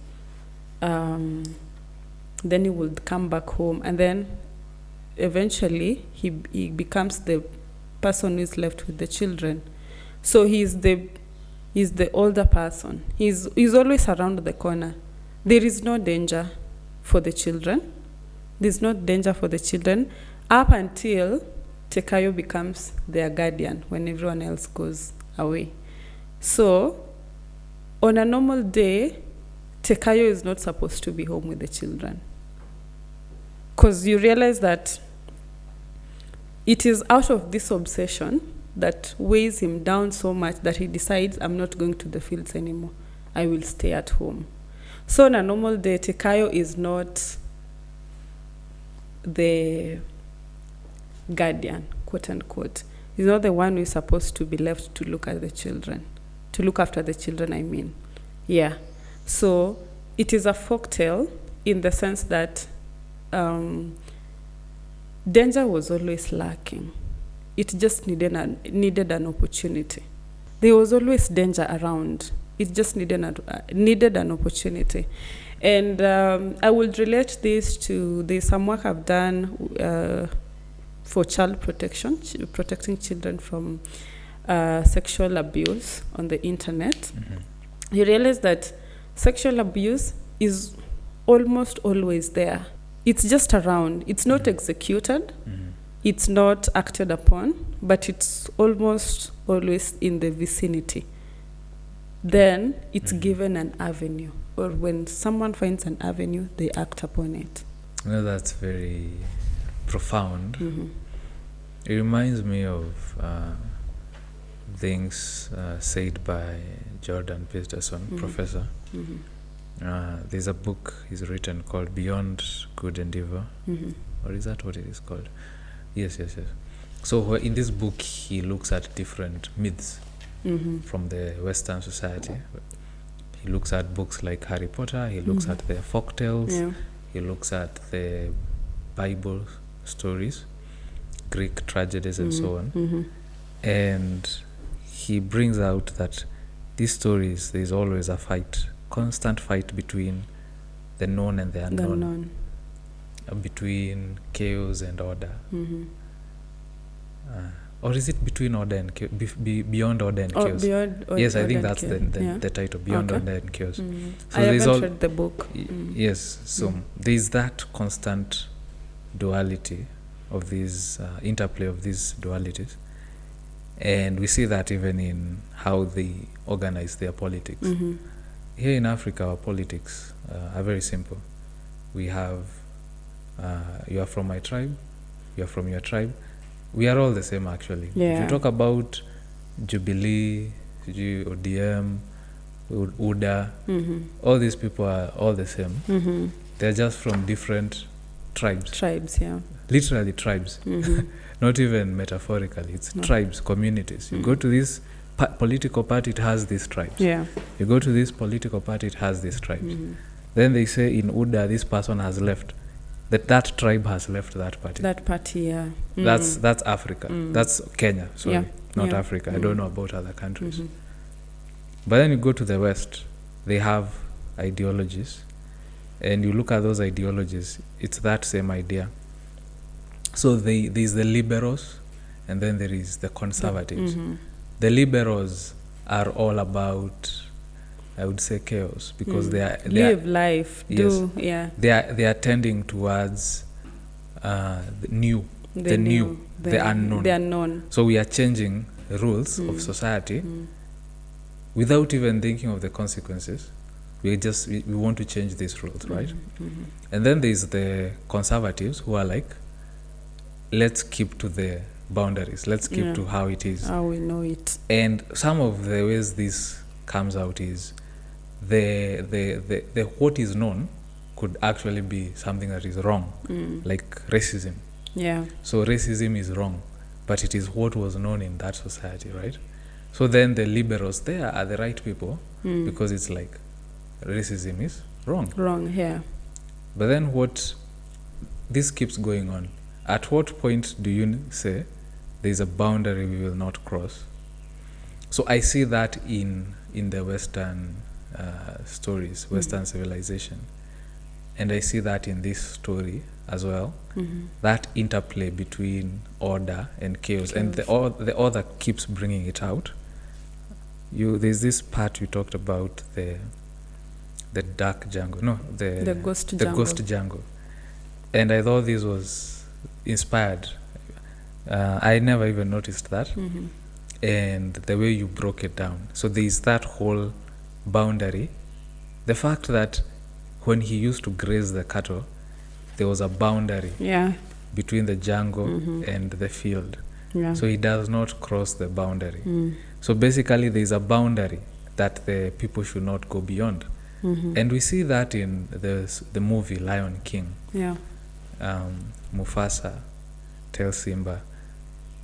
Then he would come back home, and then eventually he becomes the person who is left with the children. So he's the older person. He's always around the corner. There is no danger for the children. There's no danger for the children up until Tekayo becomes their guardian when everyone else goes away. So on a normal day, Tekayo is not supposed to be home with the children, because you realize that it is out of this obsession that weighs him down so much that he decides, I'm not going to the fields anymore. I will stay at home. So on a normal day, Tekayo is not the guardian, quote unquote. He's not the one who is supposed to be left to look at the children, to look after the children, I mean. Yeah. So it is a folktale in the sense that danger was always lacking. It just needed an opportunity. There was always danger around. It just needed an opportunity. And I would relate this to some work I've done for child protection, protecting children from sexual abuse on the internet. Mm-hmm. You realize that sexual abuse is almost always there. It's just around. It's not executed. Mm-hmm. It's not acted upon, but it's almost always in the vicinity. Then it's given an avenue, or when someone finds an avenue, they act upon it. That's very profound. Mm-hmm. It reminds me of things said by Jordan Peterson, professor. Mm-hmm. There's a book he's written called Beyond Good and Evil. Mm-hmm. Or is that what it is called? Yes. So in this book, he looks at different myths from the Western society. He looks at books like Harry Potter. He looks at the folktales. Yeah. He looks at the Bible stories, Greek tragedies, and so on. Mm-hmm. And he brings out that these stories, there's always a fight, constant fight between the known and the unknown. Between chaos and order. Mm-hmm. Or is it between order and chaos? Beyond order and chaos? Yes, I think that's the title, Beyond Order and Chaos. Mm-hmm. So I haven't read the book. Yes, so there's that constant duality of these, interplay of these dualities. And we see that even in how they organize their politics. Mm-hmm. Here in Africa, our politics are very simple. We have you are from my tribe, you are from your tribe. We are all the same, actually. Yeah. If you talk about Jubilee, ODM, UDA, all these people are all the same. Mm-hmm. They're just from different tribes. Tribes, yeah. Literally tribes. Mm-hmm. Not even metaphorically. It's tribes, communities. You go to this political party, it has these tribes. Yeah. You go to this political party, it has these tribes. Mm-hmm. Then they say in UDA, this person has left. That tribe has left that party. That party, yeah. That's Africa. That's Kenya, sorry, not Africa. I don't know about other countries. Mm-hmm. But then you go to the West, they have ideologies. And you look at those ideologies, it's that same idea. So there's the liberals, and then there is the conservatives. The liberals are all about, I would say, chaos, because they live life. Yes, yeah. They are tending towards the unknown. The unknown. So we are changing rules of society without even thinking of the consequences. We want to change these rules, right? And then there's the conservatives who are like, let's keep to the boundaries. Let's keep to how it is. How we know it. And some of the ways this comes out is the what is known could actually be something that is wrong, like racism. Yeah. So racism is wrong, but it is what was known in that society, right? So then the liberals there are the right people because it's like racism is wrong. Wrong, yeah. But then this keeps going on. At what point do you say there's a boundary we will not cross? So I see that in the Western stories, Western civilization. And I see that in this story as well, that interplay between order and chaos. And the author keeps bringing it out. There's this part you talked about, the dark jungle. No, the ghost jungle. And I thought this was inspired. I never even noticed that. And the way you broke it down. So there's that whole boundary. The fact that when he used to graze the cattle, there was a boundary between the jungle and the field. Yeah. So he does not cross the boundary. So basically there's a boundary that the people should not go beyond. And we see that in the movie Lion King. Yeah. Mufasa tells Simba,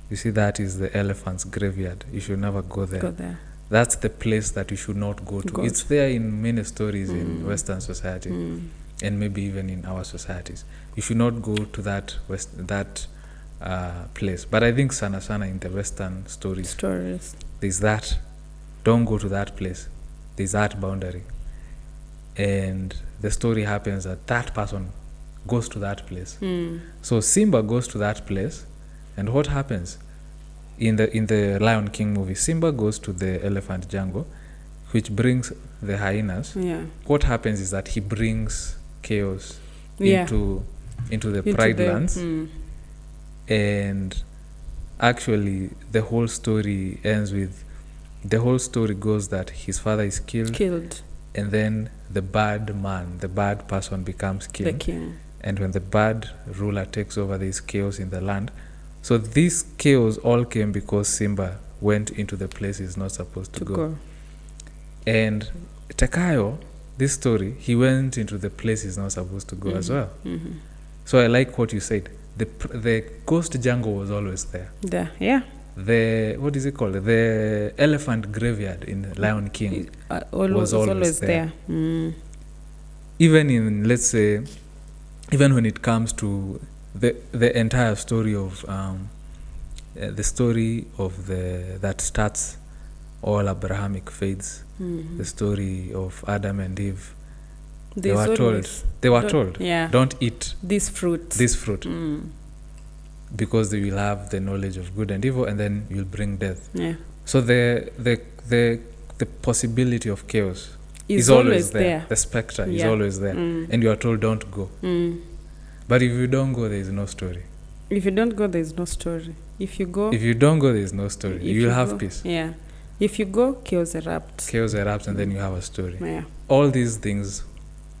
you see, that is the elephant's graveyard. You should never go there. That's the place that you should not go to. It's there in many stories in Western society and maybe even in our societies. You should not go to that place. But I think sana in the Western stories, there's that. Don't go to that place. There's that boundary. And the story happens that person goes to that place. So Simba goes to that place, and what happens? In the Lion King movie, Simba goes to the elephant jungle, which brings the hyenas. Yeah. What happens is that he brings chaos into the Pride Lands. And actually the whole story ends with, the whole story goes that his father is killed. And then the bad person becomes king. The king. And when the bad ruler takes over, there's chaos in the land. So this chaos all came because Simba went into the place he's not supposed to go. And Tekayo, this story, he went into the place he's not supposed to go as well. So I like what you said. The ghost jungle was always there. The what is it called? The elephant graveyard in Lion King was always there. Even in, let's say, even when it comes to the entire story of the story of that starts all Abrahamic faiths, the story of Adam and Eve. They were told, don't eat this fruit. Because they will have the knowledge of good and evil, and then you'll bring death. Yeah. So the possibility of chaos is always there. The spectre is always there, and you are told don't go. But if you don't go, there is no story. If you don't go, there is no story. If you don't go, there is no story. You'll have peace. Yeah. If you go, chaos erupts, and then you have a story. Yeah. All these things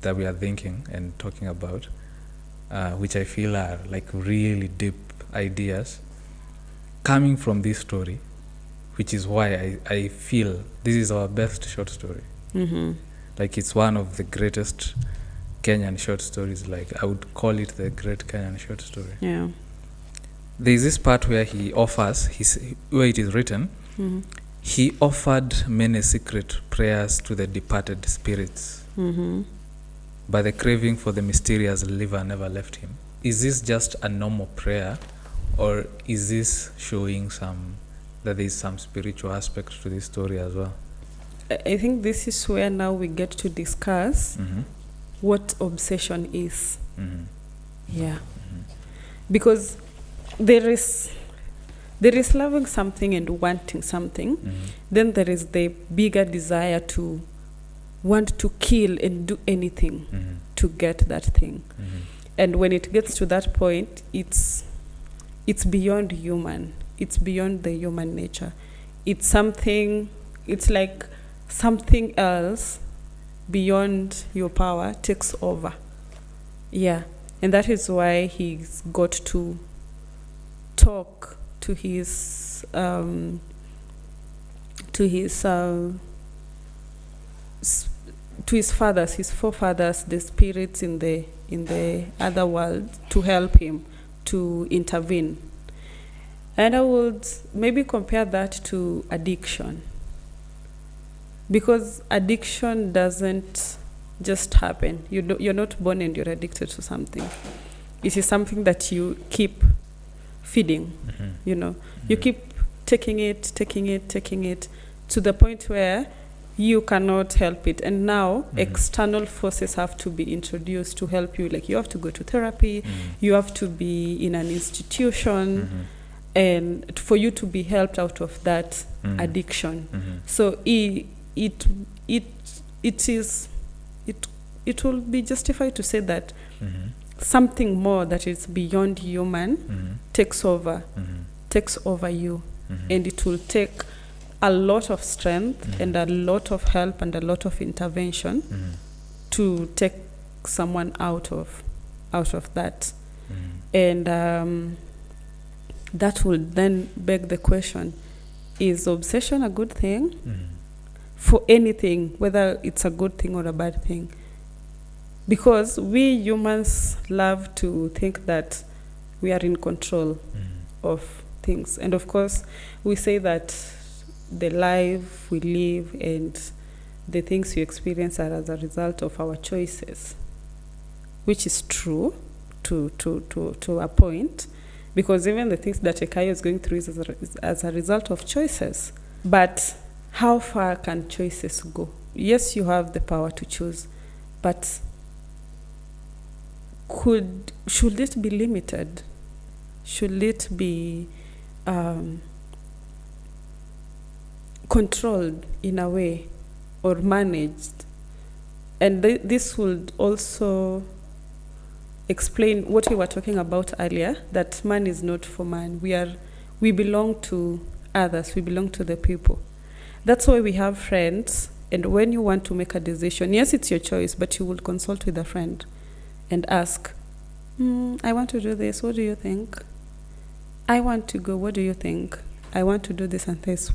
that we are thinking and talking about, which I feel are like really deep ideas, coming from this story, which is why I feel this is our best short story. Like it's one of the greatest Kenyan short stories. Like I would call it the great Kenyan short story. Yeah. There's this part where he offers, where it is written, he offered many secret prayers to the departed spirits, but the craving for the mysterious liver never left him. Is this just a normal prayer, or is this showing that there is some spiritual aspect to this story as well? I think this is where now we get to discuss what obsession is. Yeah. Because there is loving something and wanting something. Then there is the bigger desire to want to kill and do anything to get that thing. And when it gets to that point, it's beyond human. It's beyond the human nature. it's like something else beyond your power takes over. Yeah. And that is why he's got to talk to his fathers, his forefathers, the spirits in the other world, to help him to intervene. And I would maybe compare that to addiction, because addiction doesn't just happen. You're not born and you're addicted to something. It is something that you keep feeding. You know, you keep taking it to the point where you cannot help it. And now external forces have to be introduced to help you. Like, you have to go to therapy, you have to be in an institution, and for you to be helped out of that addiction. So it will be justified to say that something more that is beyond human takes over you, and it will take a lot of strength and a lot of help and a lot of intervention to take someone out of that. And that will then beg the question, is obsession a good thing? For anything, whether it's a good thing or a bad thing. Because we humans love to think that we are in control of things. And of course, we say that the life we live and the things we experience are as a result of our choices, which is true to a point, because even the things that Tekayo is going through is as a result of choices. But how far can choices go? Yes, you have the power to choose, but should it be limited? Should it be controlled in a way, or managed? And this would also explain what we were talking about earlier, that man is not for man. We belong to others, we belong to the people. That's why we have friends, and when you want to make a decision, yes, it's your choice, but you will consult with a friend and ask, I want to do this, what do you think? I want to go, what do you think? I want to do this and this.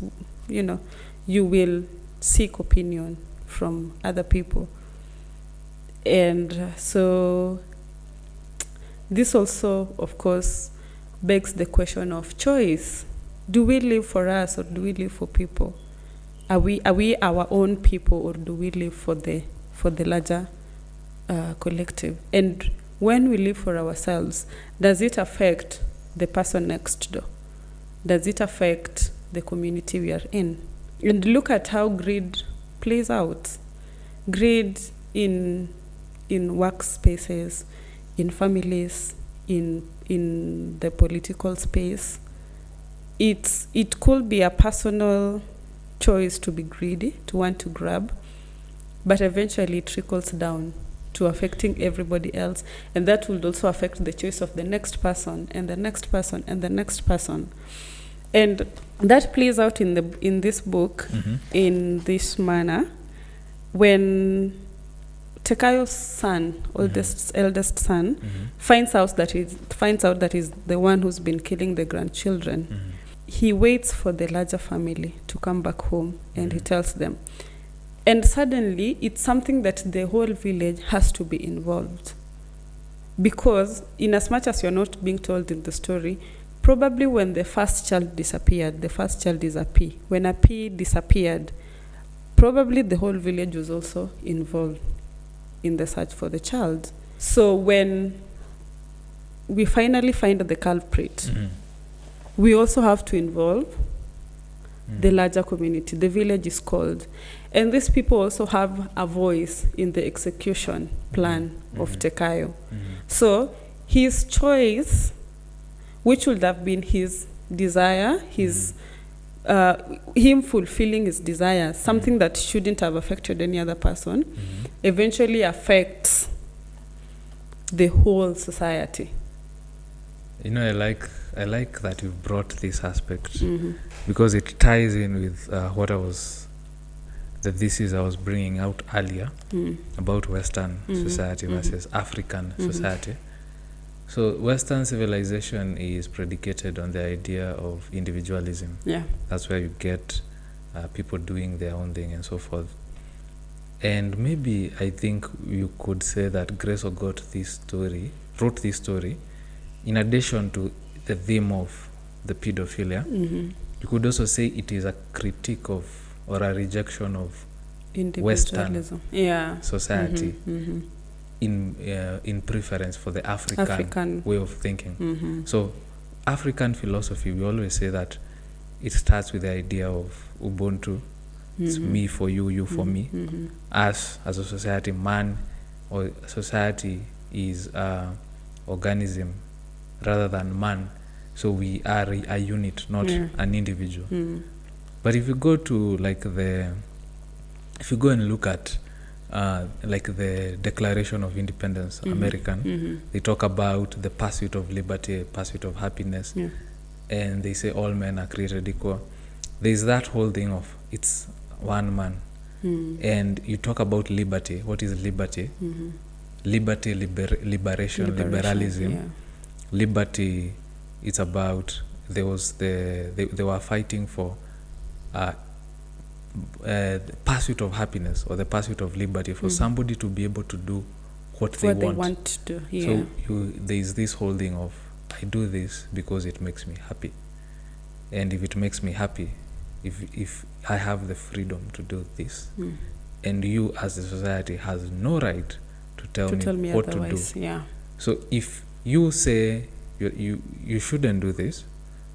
You know, you will seek opinion from other people. And so this also, of course, begs the question of choice. Do we live for us, or do we live for people? Are we our own people, or do we live for the larger collective? And when we live for ourselves, does it affect the person next door? Does it affect the community we are in? And look at how greed plays out. Greed in workspaces, in families, in the political space. It could be a personal choice to be greedy, to want to grab, but eventually it trickles down to affecting everybody else, and that will also affect the choice of the next person and the next person and the next person. And that plays out in this book in this manner, when Tekayo's son, eldest son, finds out that he's the one who's been killing the grandchildren. He waits for the larger family to come back home, and he tells them. And suddenly, it's something that the whole village has to be involved. Because in as much as you're not being told in the story, probably when the first child disappeared, the first child is a P. When a P disappeared, probably the whole village was also involved in the search for the child. So when we finally find the culprit, we also have to involve the larger community. The village is called. And these people also have a voice in the execution plan of Tekayo. So his choice, which would have been his desire, him fulfilling his desire, something that shouldn't have affected any other person, eventually affects the whole society. You know, I like I like that you brought this aspect because it ties in with the thesis I was bringing out earlier about Western society versus African society. So Western civilization is predicated on the idea of individualism. Yeah. That's where you get people doing their own thing and so forth. And maybe I think you could say that Grace Ogot wrote this story in addition to the theme of the pedophilia. You could also say it is a critique of or a rejection of Western society in preference for the African way of thinking. So African philosophy, we always say that it starts with the idea of Ubuntu. It's me for you, you for me. Us as a society, man or society is organism rather than man. So we are a unit, not an individual. But if you go to if you go and look at the Declaration of Independence, American, they talk about the pursuit of liberty, pursuit of happiness, and they say all men are created equal. There's that whole thing of it's one man. And you talk about liberty. What is liberty? Liberty, liberation, liberalism. Yeah. Liberty, it's about they were fighting for the pursuit of happiness or the pursuit of liberty for somebody to be able to do what they want to do. Yeah. So there is this whole thing of I do this because it makes me happy, and if it makes me happy, if I have the freedom to do this, and you as a society has no right to tell me what to do. Yeah. So if you say you shouldn't do this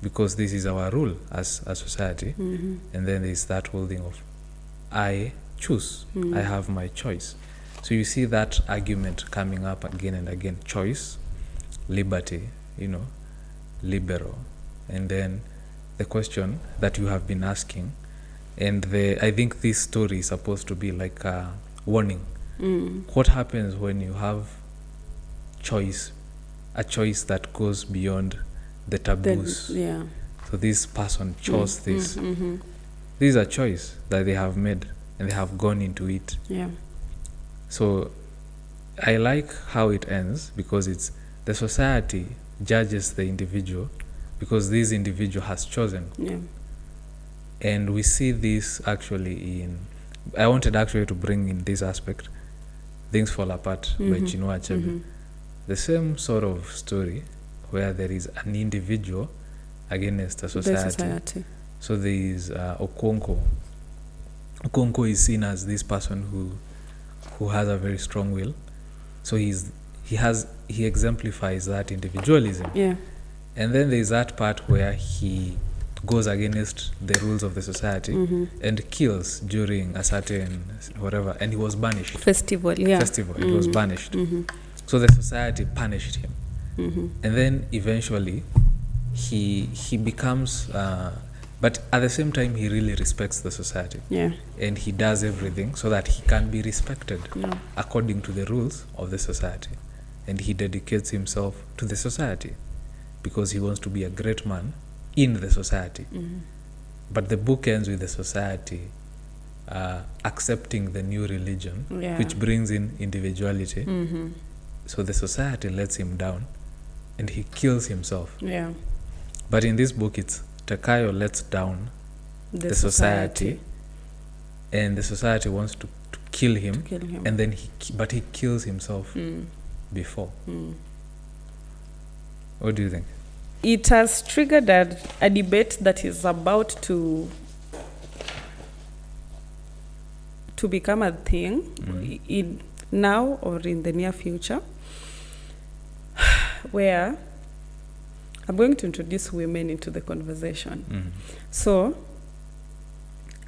because this is our rule as a society, and then there's that whole thing of I choose, I have my choice. So you see that argument coming up again and again: choice, liberty, liberal, and then the question that you have been asking, and I think this story is supposed to be like a warning. What happens when you have a choice that goes beyond the taboos? So this person chose this. This is a choice that they have made, and they have gone into it. So I like how it ends, because it's the society judges the individual because this individual has chosen. And we see this actually I wanted actually to bring in this aspect, Things Fall Apart by Chinua Achebe. The same sort of story where there is an individual against a society. So there is Okonko. Okonko is seen as this person who has a very strong will. So he exemplifies that individualism. And then there is that part where he goes against the rules of the society and kills during a certain whatever, and he was banished. Festival. It was banished. So the society punished him. And then eventually he becomes but at the same time he really respects the society. And he does everything so that he can be respected according to the rules of the society. And he dedicates himself to the society because he wants to be a great man in the society. But the book ends with the society accepting the new religion, which brings in individuality. So the society lets him down and he kills himself. But in this book, it's Tekayo lets down the society, and the society wants to kill him. And then he kills himself before. What do you think? It has triggered a debate that is about to become a thing in now or in the near future, where I'm going to introduce women into the conversation. So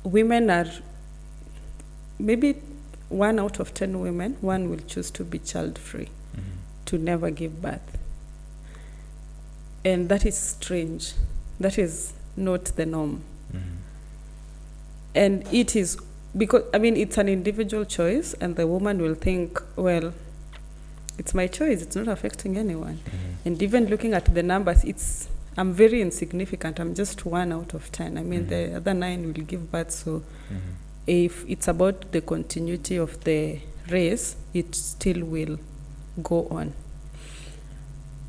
women are maybe 1 out of 10 women, one will choose to be child-free, to never give birth. And that is strange. That is not the norm. And it is because, it's an individual choice, and the woman will think, well, it's my choice, it's not affecting anyone. And even looking at the numbers, it's I'm very insignificant. I'm just 1 out of 10. I mean, the other 9 will give birth. So if it's about the continuity of the race, it still will go on.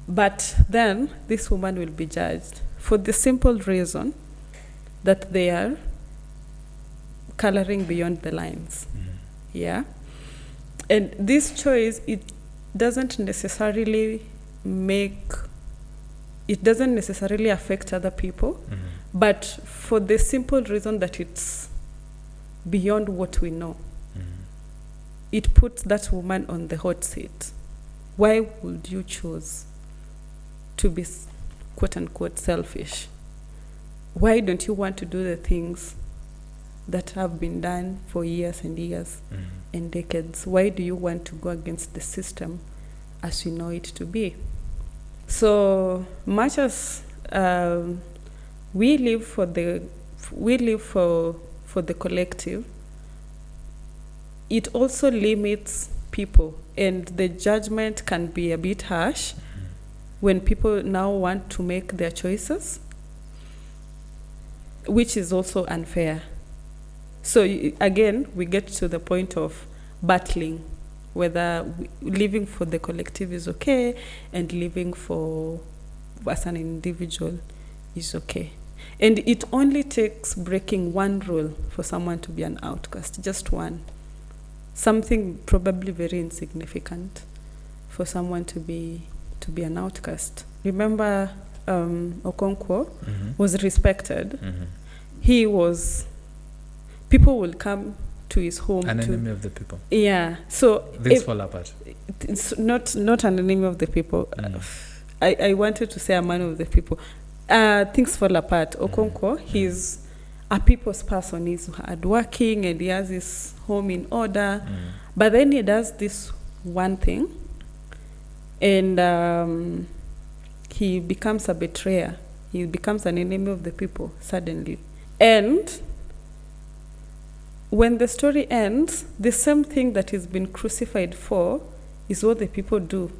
But then this woman will be judged for the simple reason that they are coloring beyond the lines. Yeah. And this choice, it doesn't necessarily affect other people, but for the simple reason that it's beyond what we know. It puts that woman on the hot seat. Why would you choose to be quote unquote selfish? Why don't you want to do the things that have been done for years and years and decades? Why do you want to go against the system as you know it to be? So much as we live for the collective, it also limits people, and the judgment can be a bit harsh when people now want to make their choices, which is also unfair. So again, we get to the point of battling whether living for the collective is okay and living for as an individual is okay. And it only takes breaking one rule for someone to be an outcast, just one. Something probably very insignificant for someone to be an outcast. Remember, Okonkwo was respected. He was. People will come to his home. An enemy of the people. Yeah. So things fall apart. It's not an enemy of the people. I wanted to say a man of the people. Things fall apart. Okonkwo, he's a people's person. He's hardworking and he has his home in order. But then he does this one thing, and he becomes a betrayer. He becomes an enemy of the people suddenly. And when the story ends, the same thing that he's been crucified for is what the people do.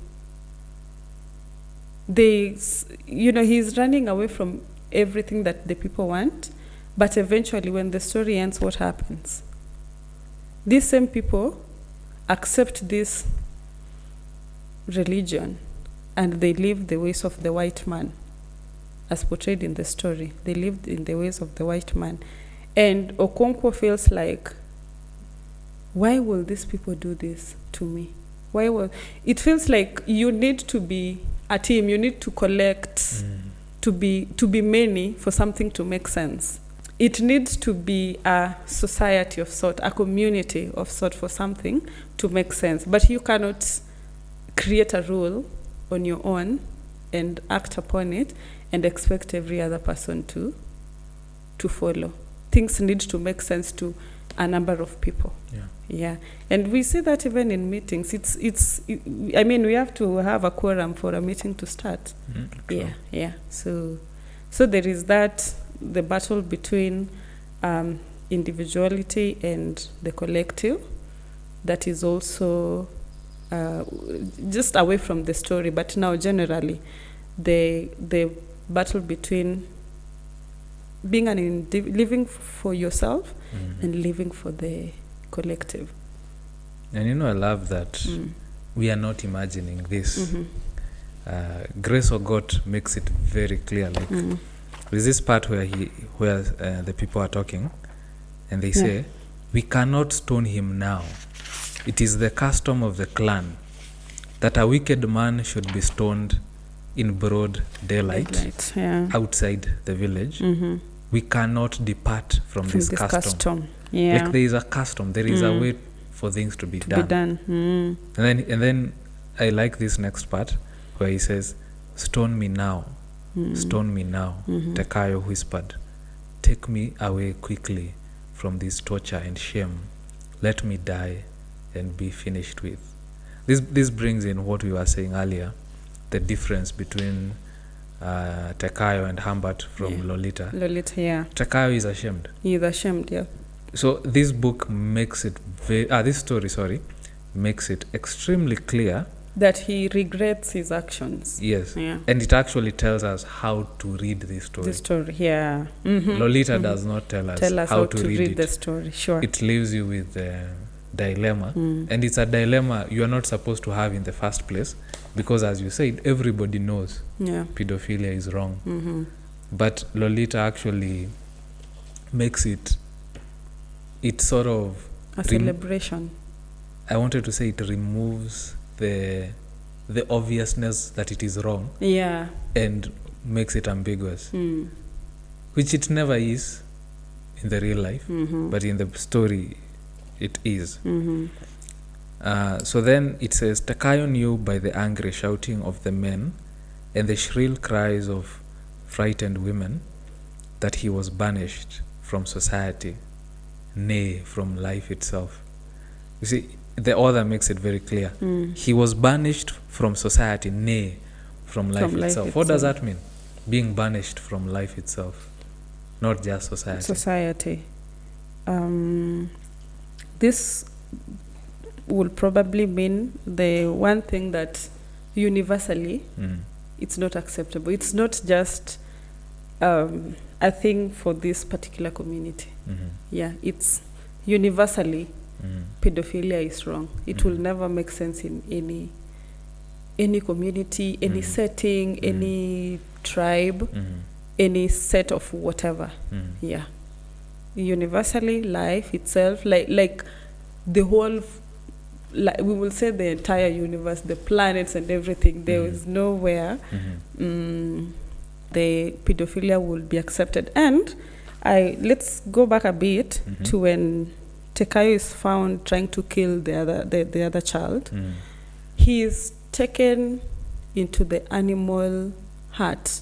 He's running away from everything that the people want, but eventually when the story ends, what happens? These same people accept this religion and they live the ways of the white man, as portrayed in the story. They lived in the ways of the white man. And Okonkwo feels like, why will these people do this to me? It feels like you need to be a team, you need to collect, to be many for something to make sense. It needs to be a society of sort, a community of sort for something to make sense. But you cannot create a rule on your own and act upon it and expect every other person to follow. Things need to make sense to a number of people. Yeah. And we see that even in meetings. I mean, we have to have a quorum for a meeting to start. Yeah. So there is that, the battle between individuality and the collective, that is also just away from the story, but now generally the battle between being living for yourself and living for the collective. And I love that we are not imagining this. Grace Ogot makes it very clear. Like there's this part where the people are talking, and they say, "We cannot stone him now. It is the custom of the clan that a wicked man should be stoned in broad daylight outside the village. We cannot depart from this custom. Yeah. Like there is a custom, there is a way for things to be done. And then I like this next part where he says, "Stone me now, stone me now." Tekayo whispered, "Take me away quickly from this torture and shame. Let me die and be finished with." This brings in what we were saying earlier, the difference between Tekayo and Humbert from Lolita. Tekayo is ashamed. He is ashamed, yeah. So this book makes it this story makes it extremely clear That he regrets his actions. Yes. Yeah. And it actually tells us how to read this story. The story, yeah. Mm-hmm. Lolita does not tell us how to read the story. Sure. It leaves you with the dilemma. And it's a dilemma you are not supposed to have in the first place, because as you said, everybody knows pedophilia is wrong. Mm-hmm. But Lolita actually makes it sort of a celebration. I wanted to say it removes the obviousness that it is wrong. Yeah. And makes it ambiguous. Which it never is in the real life, but in the story it is. So then it says, Tekayo knew by the angry shouting of the men and the shrill cries of frightened women that he was banished from society, nay, from life itself. You see, the author makes it very clear. He was banished from society, nay, from life itself. What does that mean? Being banished from life itself, not just society. This will probably mean the one thing that universally it's not acceptable. It's not just a thing for this particular community. Yeah, it's universally pedophilia is wrong. It will never make sense in any community, any setting, any tribe, any set of whatever. Yeah, universally, life itself, like the whole, we will say the entire universe, the planets and everything. There is nowhere the pedophilia will be accepted. And let's go back a bit to when Tekayo is found trying to kill the other child. He is taken into the animal hut.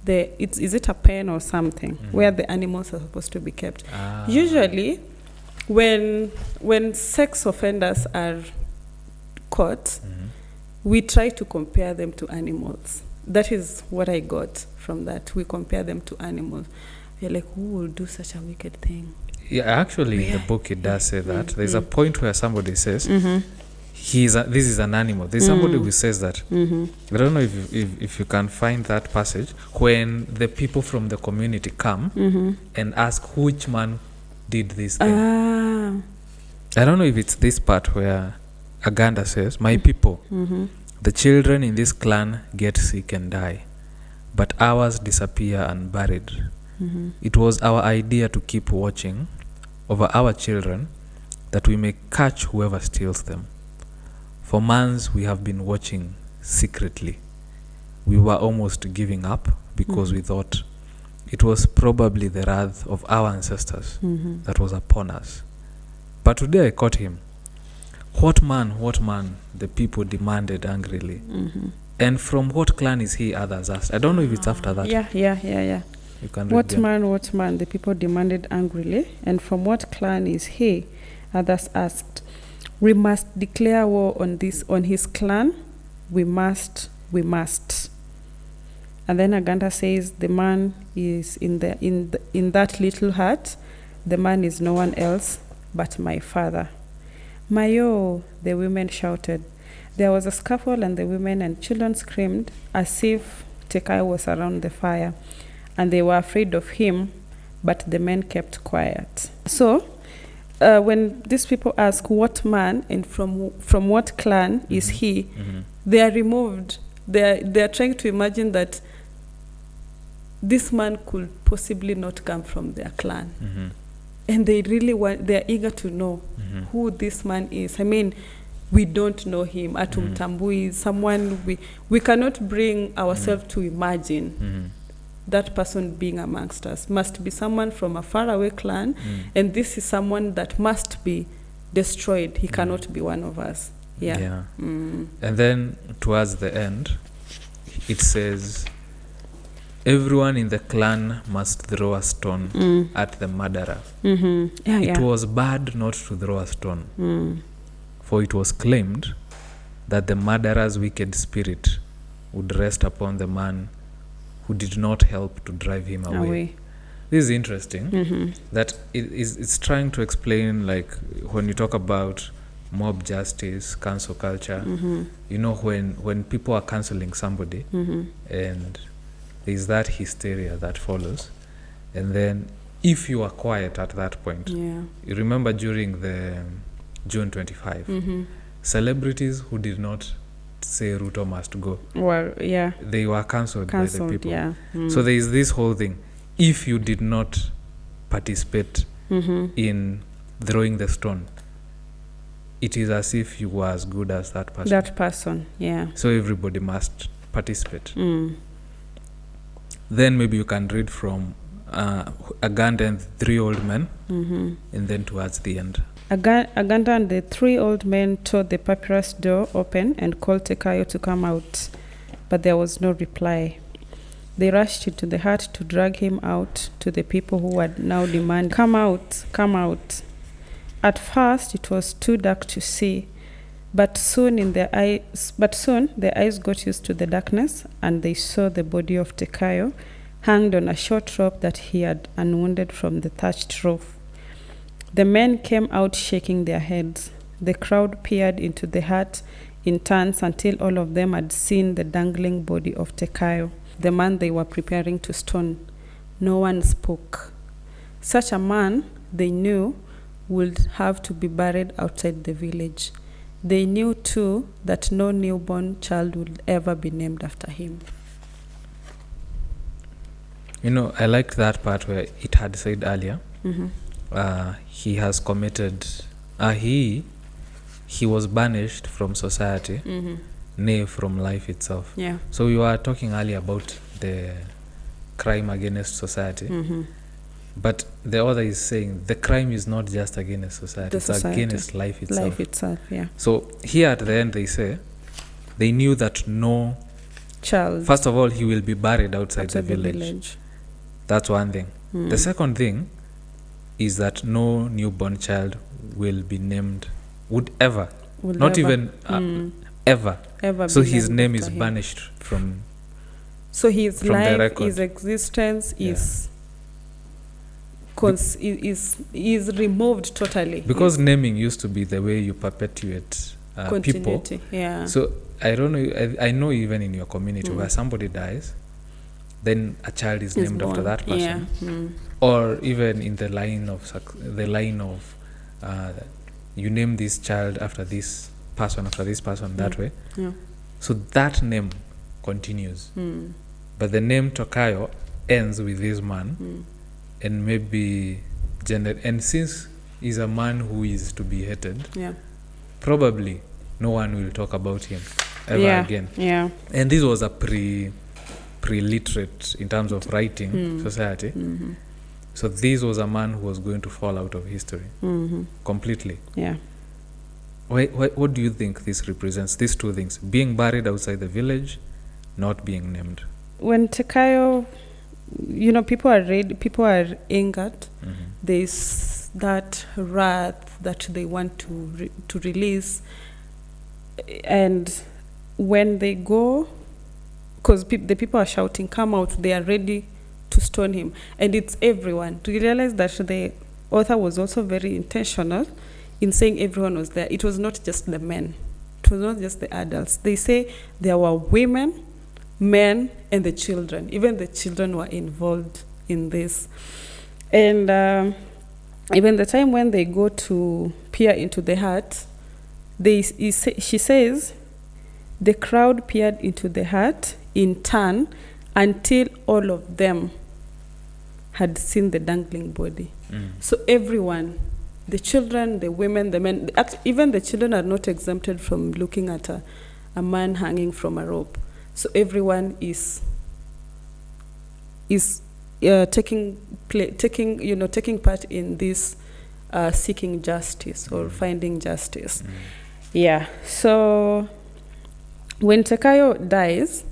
Is it a pen or something where the animals are supposed to be kept? Usually, when sex offenders are caught, we try to compare them to animals. That is what I got from that. We compare them to animals. We're like, who will do such a wicked thing? Yeah, actually, in the book it does say that. There's a point where somebody says, this is an animal. There's somebody who says that. I don't know if you can find that passage, when the people from the community come and ask which man did this thing. I don't know if it's this part where Aganda says, my people, the children in this clan get sick and die, but ours disappear unburied. It was our idea to keep watching over our children, that we may catch whoever steals them. For months we have been watching secretly. We were almost giving up because we thought it was probably the wrath of our ancestors that was upon us. But today I caught him. What man, the people demanded angrily. And from what clan is he, others asked. I don't know if it's after that. Yeah. You can read what man, the people demanded angrily. And from what clan is he, others asked. We must declare war on his clan. We must. And then Aganda says, the man is in that little hut. The man is no one else but my father. Mayo, the women shouted. There was a scuffle, and the women and children screamed as if Tekayo was around the fire, and they were afraid of him, but the men kept quiet. So, when these people ask what man and from what clan is he, they are removed. They are trying to imagine that this man could possibly not come from their clan. And they are eager to know who this man is. I mean, we don't know him. Atumtambui is someone we cannot bring ourselves to imagine that person being amongst us. Must be someone from a faraway clan, and this is someone that must be destroyed. He cannot be one of us. Yeah. And then towards the end, it says, everyone in the clan must throw a stone at the murderer. It was bad not to throw a stone, for it was claimed that the murderer's wicked spirit would rest upon the man who did not help to drive him away. This is interesting, that it's trying to explain, like, when you talk about mob justice, cancel culture. Mm-hmm. You know, when people are canceling somebody, Mm-hmm. and there's that hysteria that follows, and then if you are quiet at that point, Yeah. you remember during the June 25, Mm-hmm. celebrities who did not say Ruto must go, Well, yeah. they were cancelled by the Cancelled, people. yeah. So there is this whole thing. If you did not participate Mm-hmm. in throwing the stone, it is as if you were as good as that person. That person, yeah. So everybody must participate. Mm. Then maybe you can read from Aganda and 3 old men, Mm-hmm. and then towards the end. Aganda and the 3 old men tore the papyrus door open and called Tekayo to come out, but there was no reply. They rushed into the hut to drag him out to the people who had now demanded, "Come out, come out." At first, it was too dark to see, but soon their eyes got used to the darkness, and they saw the body of Tekayo hanged on a short rope that he had unwounded from the thatched roof. The men came out shaking their heads. The crowd peered into the hut in turns until all of them had seen the dangling body of Tekayo, the man they were preparing to stone. No one spoke. Such a man, they knew, would have to be buried outside the village. They knew too that no newborn child would ever be named after him. You know, I liked that part where it had said earlier, Mm-hmm. he has committed, he was banished from society, Mm-hmm. nay, from life itself. Yeah. So we were talking earlier about the crime against society, Mm-hmm. but the other is saying the crime is not just against society, it's against life itself. Life itself, yeah. So here at the end they say they knew that no Child. first of all he will be buried outside the village. That's one thing. The second thing is that no newborn child will be named, would ever ever. Ever So be his named name after is him. banished from So his from the life, record. his existence Yeah. is removed totally. because naming used to be the way you perpetuate people. Continuity, yeah. So I don't know. I know even in your community where somebody dies, then a child is He's named after born. that person, Yeah. or even in the line of you name this child after this person, that way. Yeah. So that name continues, but the name Tekayo ends with this man, and maybe and since he's a man who is to be hated, Yeah. probably no one will talk about him ever again. Yeah. And this was a pre-literate in terms of writing society. Mm-hmm. So this was a man who was going to fall out of history completely. Yeah. What do you think this represents? These two things: being buried outside the village, not being named. When Tekayo, people are angered. There's that wrath that they want to release, and when they go, because the people are shouting, "Come out!" They are ready to stone him, and it's everyone. To realize that the author was also very intentional in saying everyone was there. It was not just the men. It was not just the adults. They say there were women, men, and the children. Even the children were involved in this. And even the time when they go to peer into the hut, she says, the crowd peered into the hut in turn until all of them had seen the dangling body. So everyone, the children, the women, the men, even the children are not exempted from looking at a man hanging from a rope. So everyone is taking part in this seeking justice or finding justice. Yeah. So when Tekayo dies,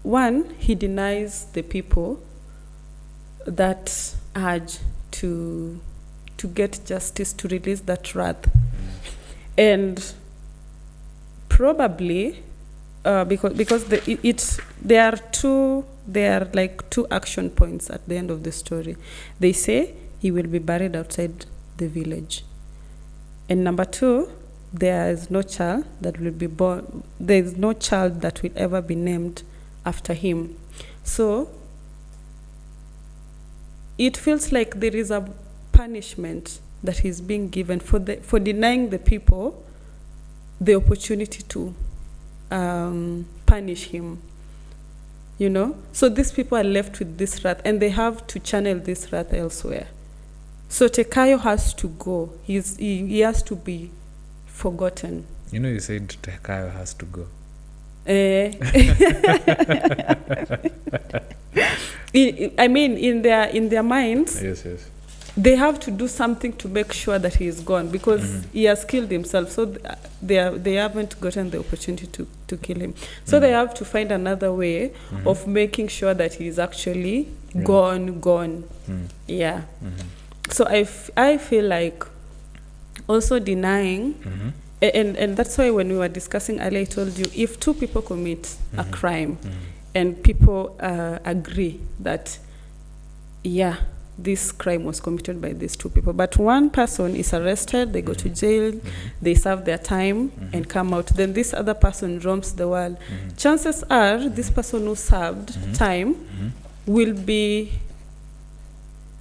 one, he denies the people that urge to get justice, to release that wrath. And probably because there are like two action points at the end of the story. They say he will be buried outside the village. And number two, there is no child that will be born. There is no child that will ever be named after him. So it feels like there is a punishment that is being given for denying the people the opportunity to punish him. You know? So these people are left with this wrath, and they have to channel this wrath elsewhere. So Tekayo has to go. He has to be forgotten. You know, you said Tekayo has to go. I mean, in their minds, Yes. they have to do something to make sure that he is gone, because he has killed himself. So they haven't gotten the opportunity to kill him. So they have to find another way of making sure that he is actually gone. Yeah. So I feel like also denying, and that's why when we were discussing earlier, I told you, if two people commit a crime and people agree that, yeah, this crime was committed by these two people, but one person is arrested, they go to jail, they serve their time and come out, then this other person roams the world. Chances are this person who served time will be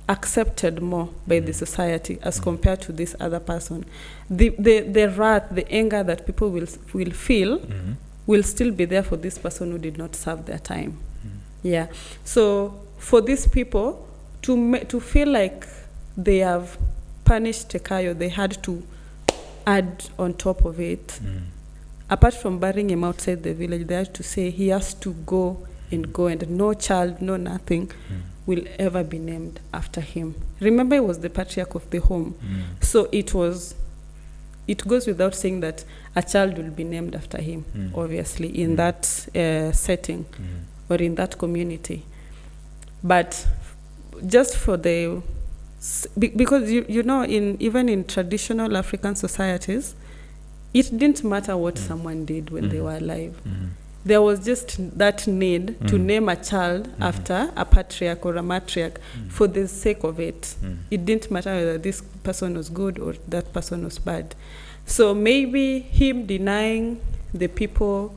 accepted more by the society as compared to this other person. The wrath, the anger that people will feel will still be there for this person who did not serve their time. Yeah. So for these people to feel like they have punished Tekayo, they had to add on top of it. Apart from burying him outside the village, they had to say he has to go, and no child, no nothing will ever be named after him. Remember, he was the patriarch of the home. So it goes without saying that a child will be named after him, obviously, in that setting or in that community. But just for because you know, even in traditional African societies, it didn't matter what someone did when they were alive. There was just that need to name a child after a patriarch or a matriarch for the sake of it. It didn't matter whether this person was good or that person was bad. So maybe him denying the people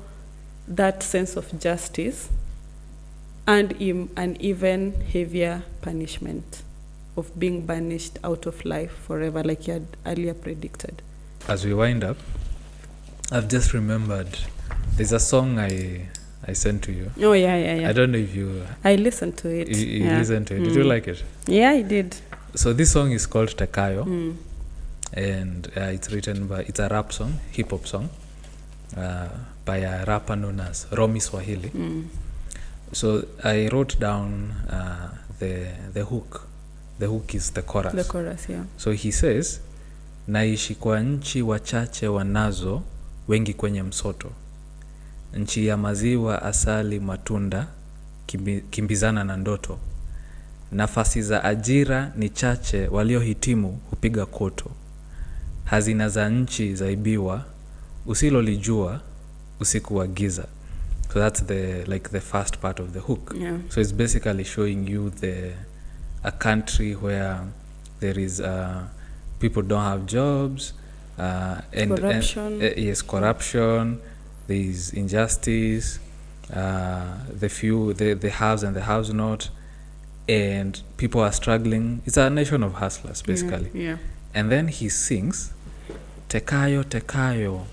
that sense of justice and him an even heavier punishment of being banished out of life forever, like he had earlier predicted. As we wind up, I've just remembered there's a song I sent to you. Oh, yeah. I don't know if you... I listened to it. You listened to it. Did you like it? Yeah, I did. So this song is called Tekayo. And it's a rap song, hip-hop song, by a rapper known as Romi Swahili. So I wrote down the hook. The hook is the chorus. The chorus, yeah. So he says, naishi kwa nchi wachache wanazo, wengi kwenye msoto. Nchi ya maziwa, asali, matunda, kimbizana na ndoto. Nafasi za ajira ni chache, waliohitimu hupiga koto. Hazina za nchi zaibiwa, usilolijua, usiku wa giza. So that's the first part of the hook. Yeah. So it's basically showing you a country where there is people don't have jobs, and corruption. Yes, corruption. There is injustice. The haves and the haves not, and people are struggling. It's a nation of hustlers, basically. Yeah. And then he sings, Tekayo, Tekayo,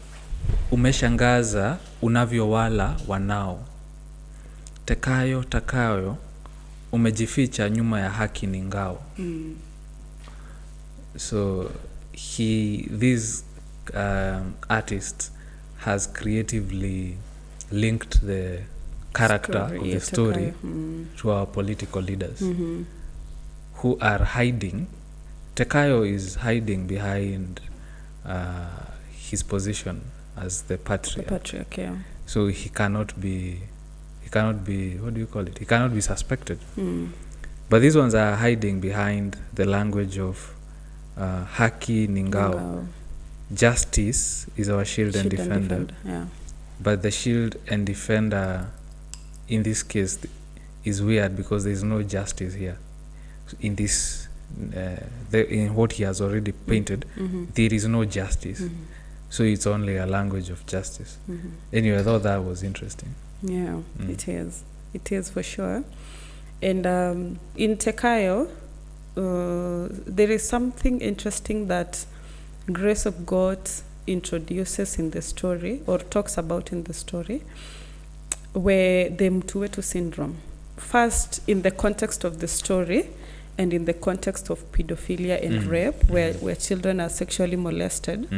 umeshangaza unavyowala wanao. Tekayo, Tekayo, umejificha nyuma ya haki ni ngao. So this artist has creatively linked the character of the story to our political leaders who are hiding. Tekayo is hiding behind his position as the patriarch. The patriarch, yeah. So he cannot be, what do you call it? He cannot be suspected. But these ones are hiding behind the language of haki ningao. Justice is our shield and defender. Yeah. But the shield and defender in this case is weird because there is no justice here. In this, in what he has already painted, there is no justice. So it's only a language of justice. Mm-hmm. Anyway, I thought that was interesting. Yeah, it is. It is for sure. And in Tekayo, there is something interesting that Grace Ogot introduces in the story, or talks about in the story, where the Wetu syndrome. First, in the context of the story, and in the context of pedophilia and rape, where children are sexually molested,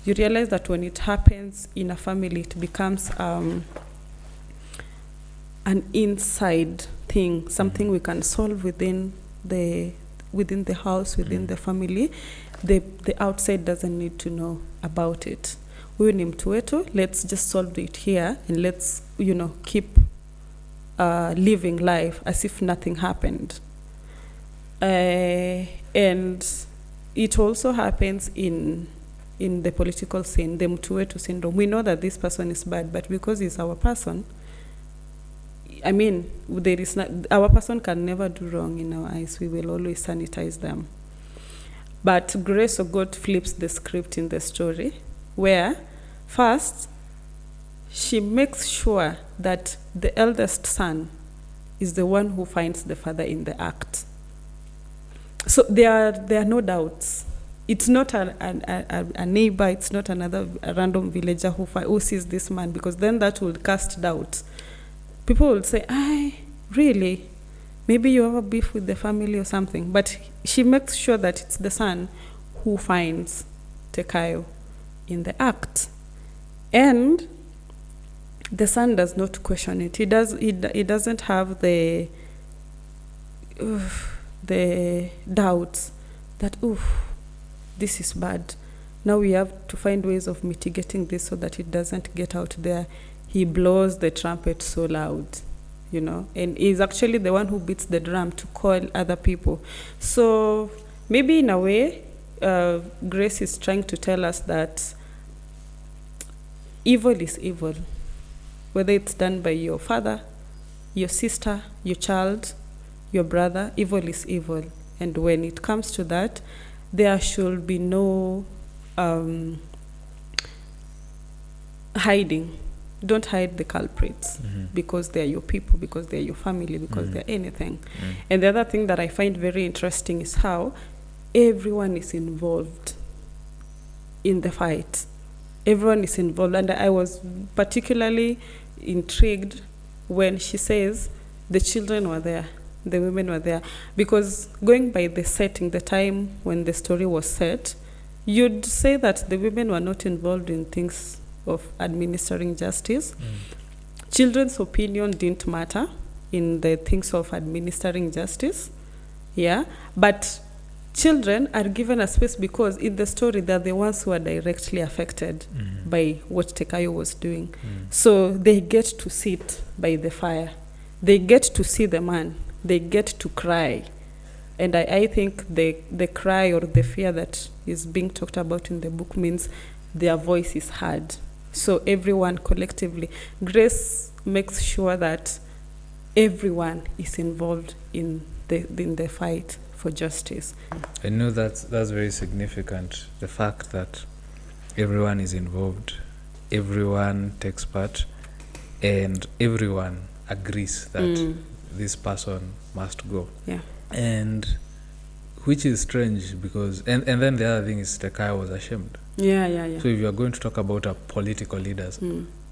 you realize that when it happens in a family, it becomes an inside thing, something we can solve within the house, within the family. The outside doesn't need to know about it. Huyu ni mtu wetu, let's just solve it here, and let's, keep living life as if nothing happened. And it also happens in the political scene, the mtu wetu syndrome. We know that this person is bad, but because he's our person, I mean, our person can never do wrong in our eyes. We will always sanitize them. But Grace Ogot flips the script in the story, where first she makes sure that the eldest son is the one who finds the father in the act. So there are no doubts. It's not a neighbor, it's not a random villager who sees this man, because then that will cast doubt. People will say, really? Maybe you have a beef with the family or something. But she makes sure that it's the son who finds Tekayo in the act. And the son does not question it. He doesn't have the doubts that, this is bad. Now we have to find ways of mitigating this so that it doesn't get out there. He blows the trumpet so loud, and he's actually the one who beats the drum to call other people. So maybe in a way, Grace is trying to tell us that evil is evil, whether it's done by your father, your sister, your child, your brother. Evil is evil. And when it comes to that, there should be no hiding. Don't hide the culprits because they're your people, because they're your family, because they're anything. And the other thing that I find very interesting is how everyone is involved in the fight. Everyone is involved. And I was particularly intrigued when she says the children were there, the women were there. Because going by the setting, the time when the story was set, you'd say that the women were not involved in things of administering justice. Children's opinion didn't matter in the things of administering justice. Yeah. But children are given a space because in the story they're the ones who are directly affected by what Tekayo was doing. So they get to sit by the fire. They get to see the man. They get to cry. And I think the cry or the fear that is being talked about in the book means their voice is heard. So everyone collectively, Grace makes sure that everyone is involved in the fight for justice. I know that's very significant. The fact that everyone is involved, everyone takes part, and everyone agrees that this person must go. Yeah. And which is strange because, and then the other thing is Tekayo was ashamed. Yeah. So if you are going to talk about our political leaders,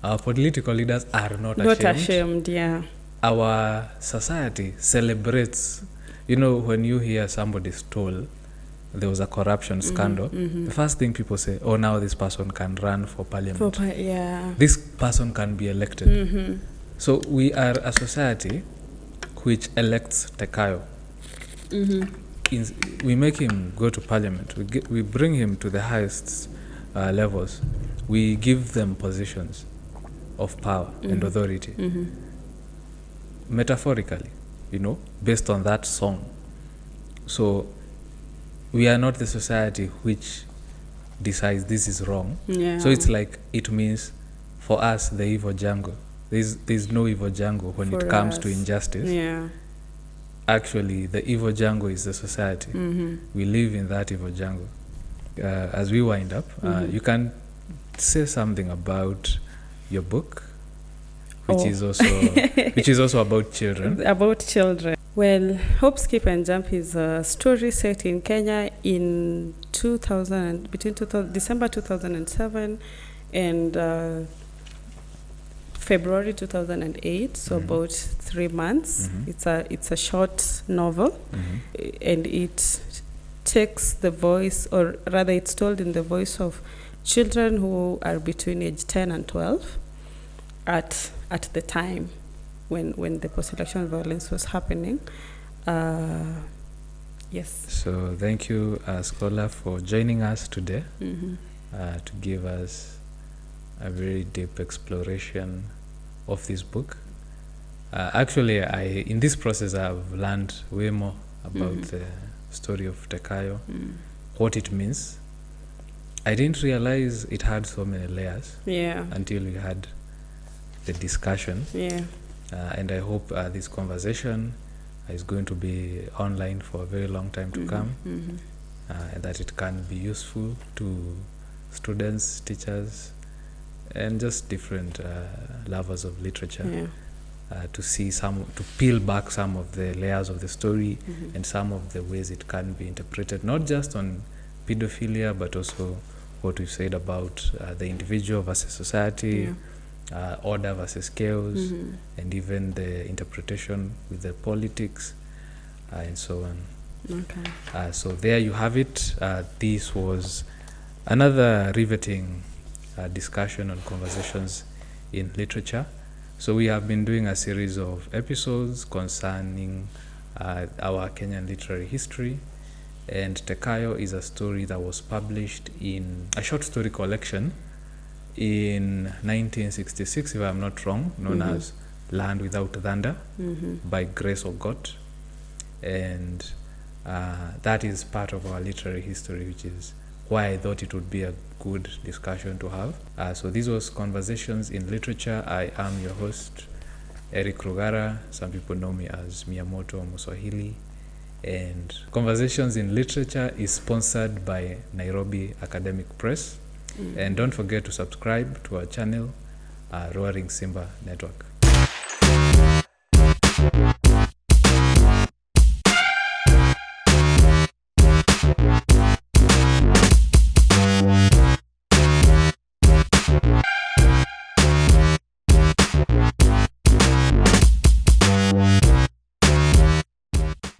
our political leaders are not ashamed. Not ashamed, yeah. Our society celebrates, when you hear somebody stole, there was a corruption scandal, the first thing people say, now this person can run for parliament. This person can be elected. So we are a society which elects Tekayo. We make him go to parliament. We bring him to the highest levels. We give them positions of power and authority. Metaphorically, based on that song. So we are not the society which decides this is wrong. Yeah. So it's like, it means for us, the evil jungle. There's no evil jungle when it comes to injustice. Yeah. Actually, the evil jungle is the society. We live in that evil jungle. As we wind up, you can say something about your book, which Oh. is also about children. About children. Well, Hope, Skip and Jump is a story set in Kenya in December 2007 and February 2008, so about 3 months. It's a short novel, and it takes the voice, or rather it's told in the voice of children who are between age 10 and 12 at the time when the post-election violence was happening. Yes. So thank you, Scholar, for joining us today to give us a very deep exploration of this book. Actually, in this process, I've learned way more about the story of Tekayo, what it means. I didn't realize it had so many layers until we had the discussion. And I hope this conversation is going to be online for a very long time to come, and that it can be useful to students, teachers, and just different lovers of literature to peel back some of the layers of the story and some of the ways it can be interpreted, not just on pedophilia, but also what we've said about the individual versus society, order versus chaos, and even the interpretation with the politics, and so on. Okay. So there you have it. This was another riveting discussion on conversations in literature. So we have been doing a series of episodes concerning our Kenyan literary history, and Tekayo is a story that was published in a short story collection in 1966, if I'm not wrong, known as Land Without Thunder by Grace Ogot. And that is part of our literary history, which is why I thought it would be a good discussion to have. So this was Conversations in Literature. I am your host, Eric Rugara. Some people know me as Miyamoto Swahili. And Conversations in Literature is sponsored by Nairobi Academic Press. And don't forget to subscribe to our channel, Roaring Simba Network.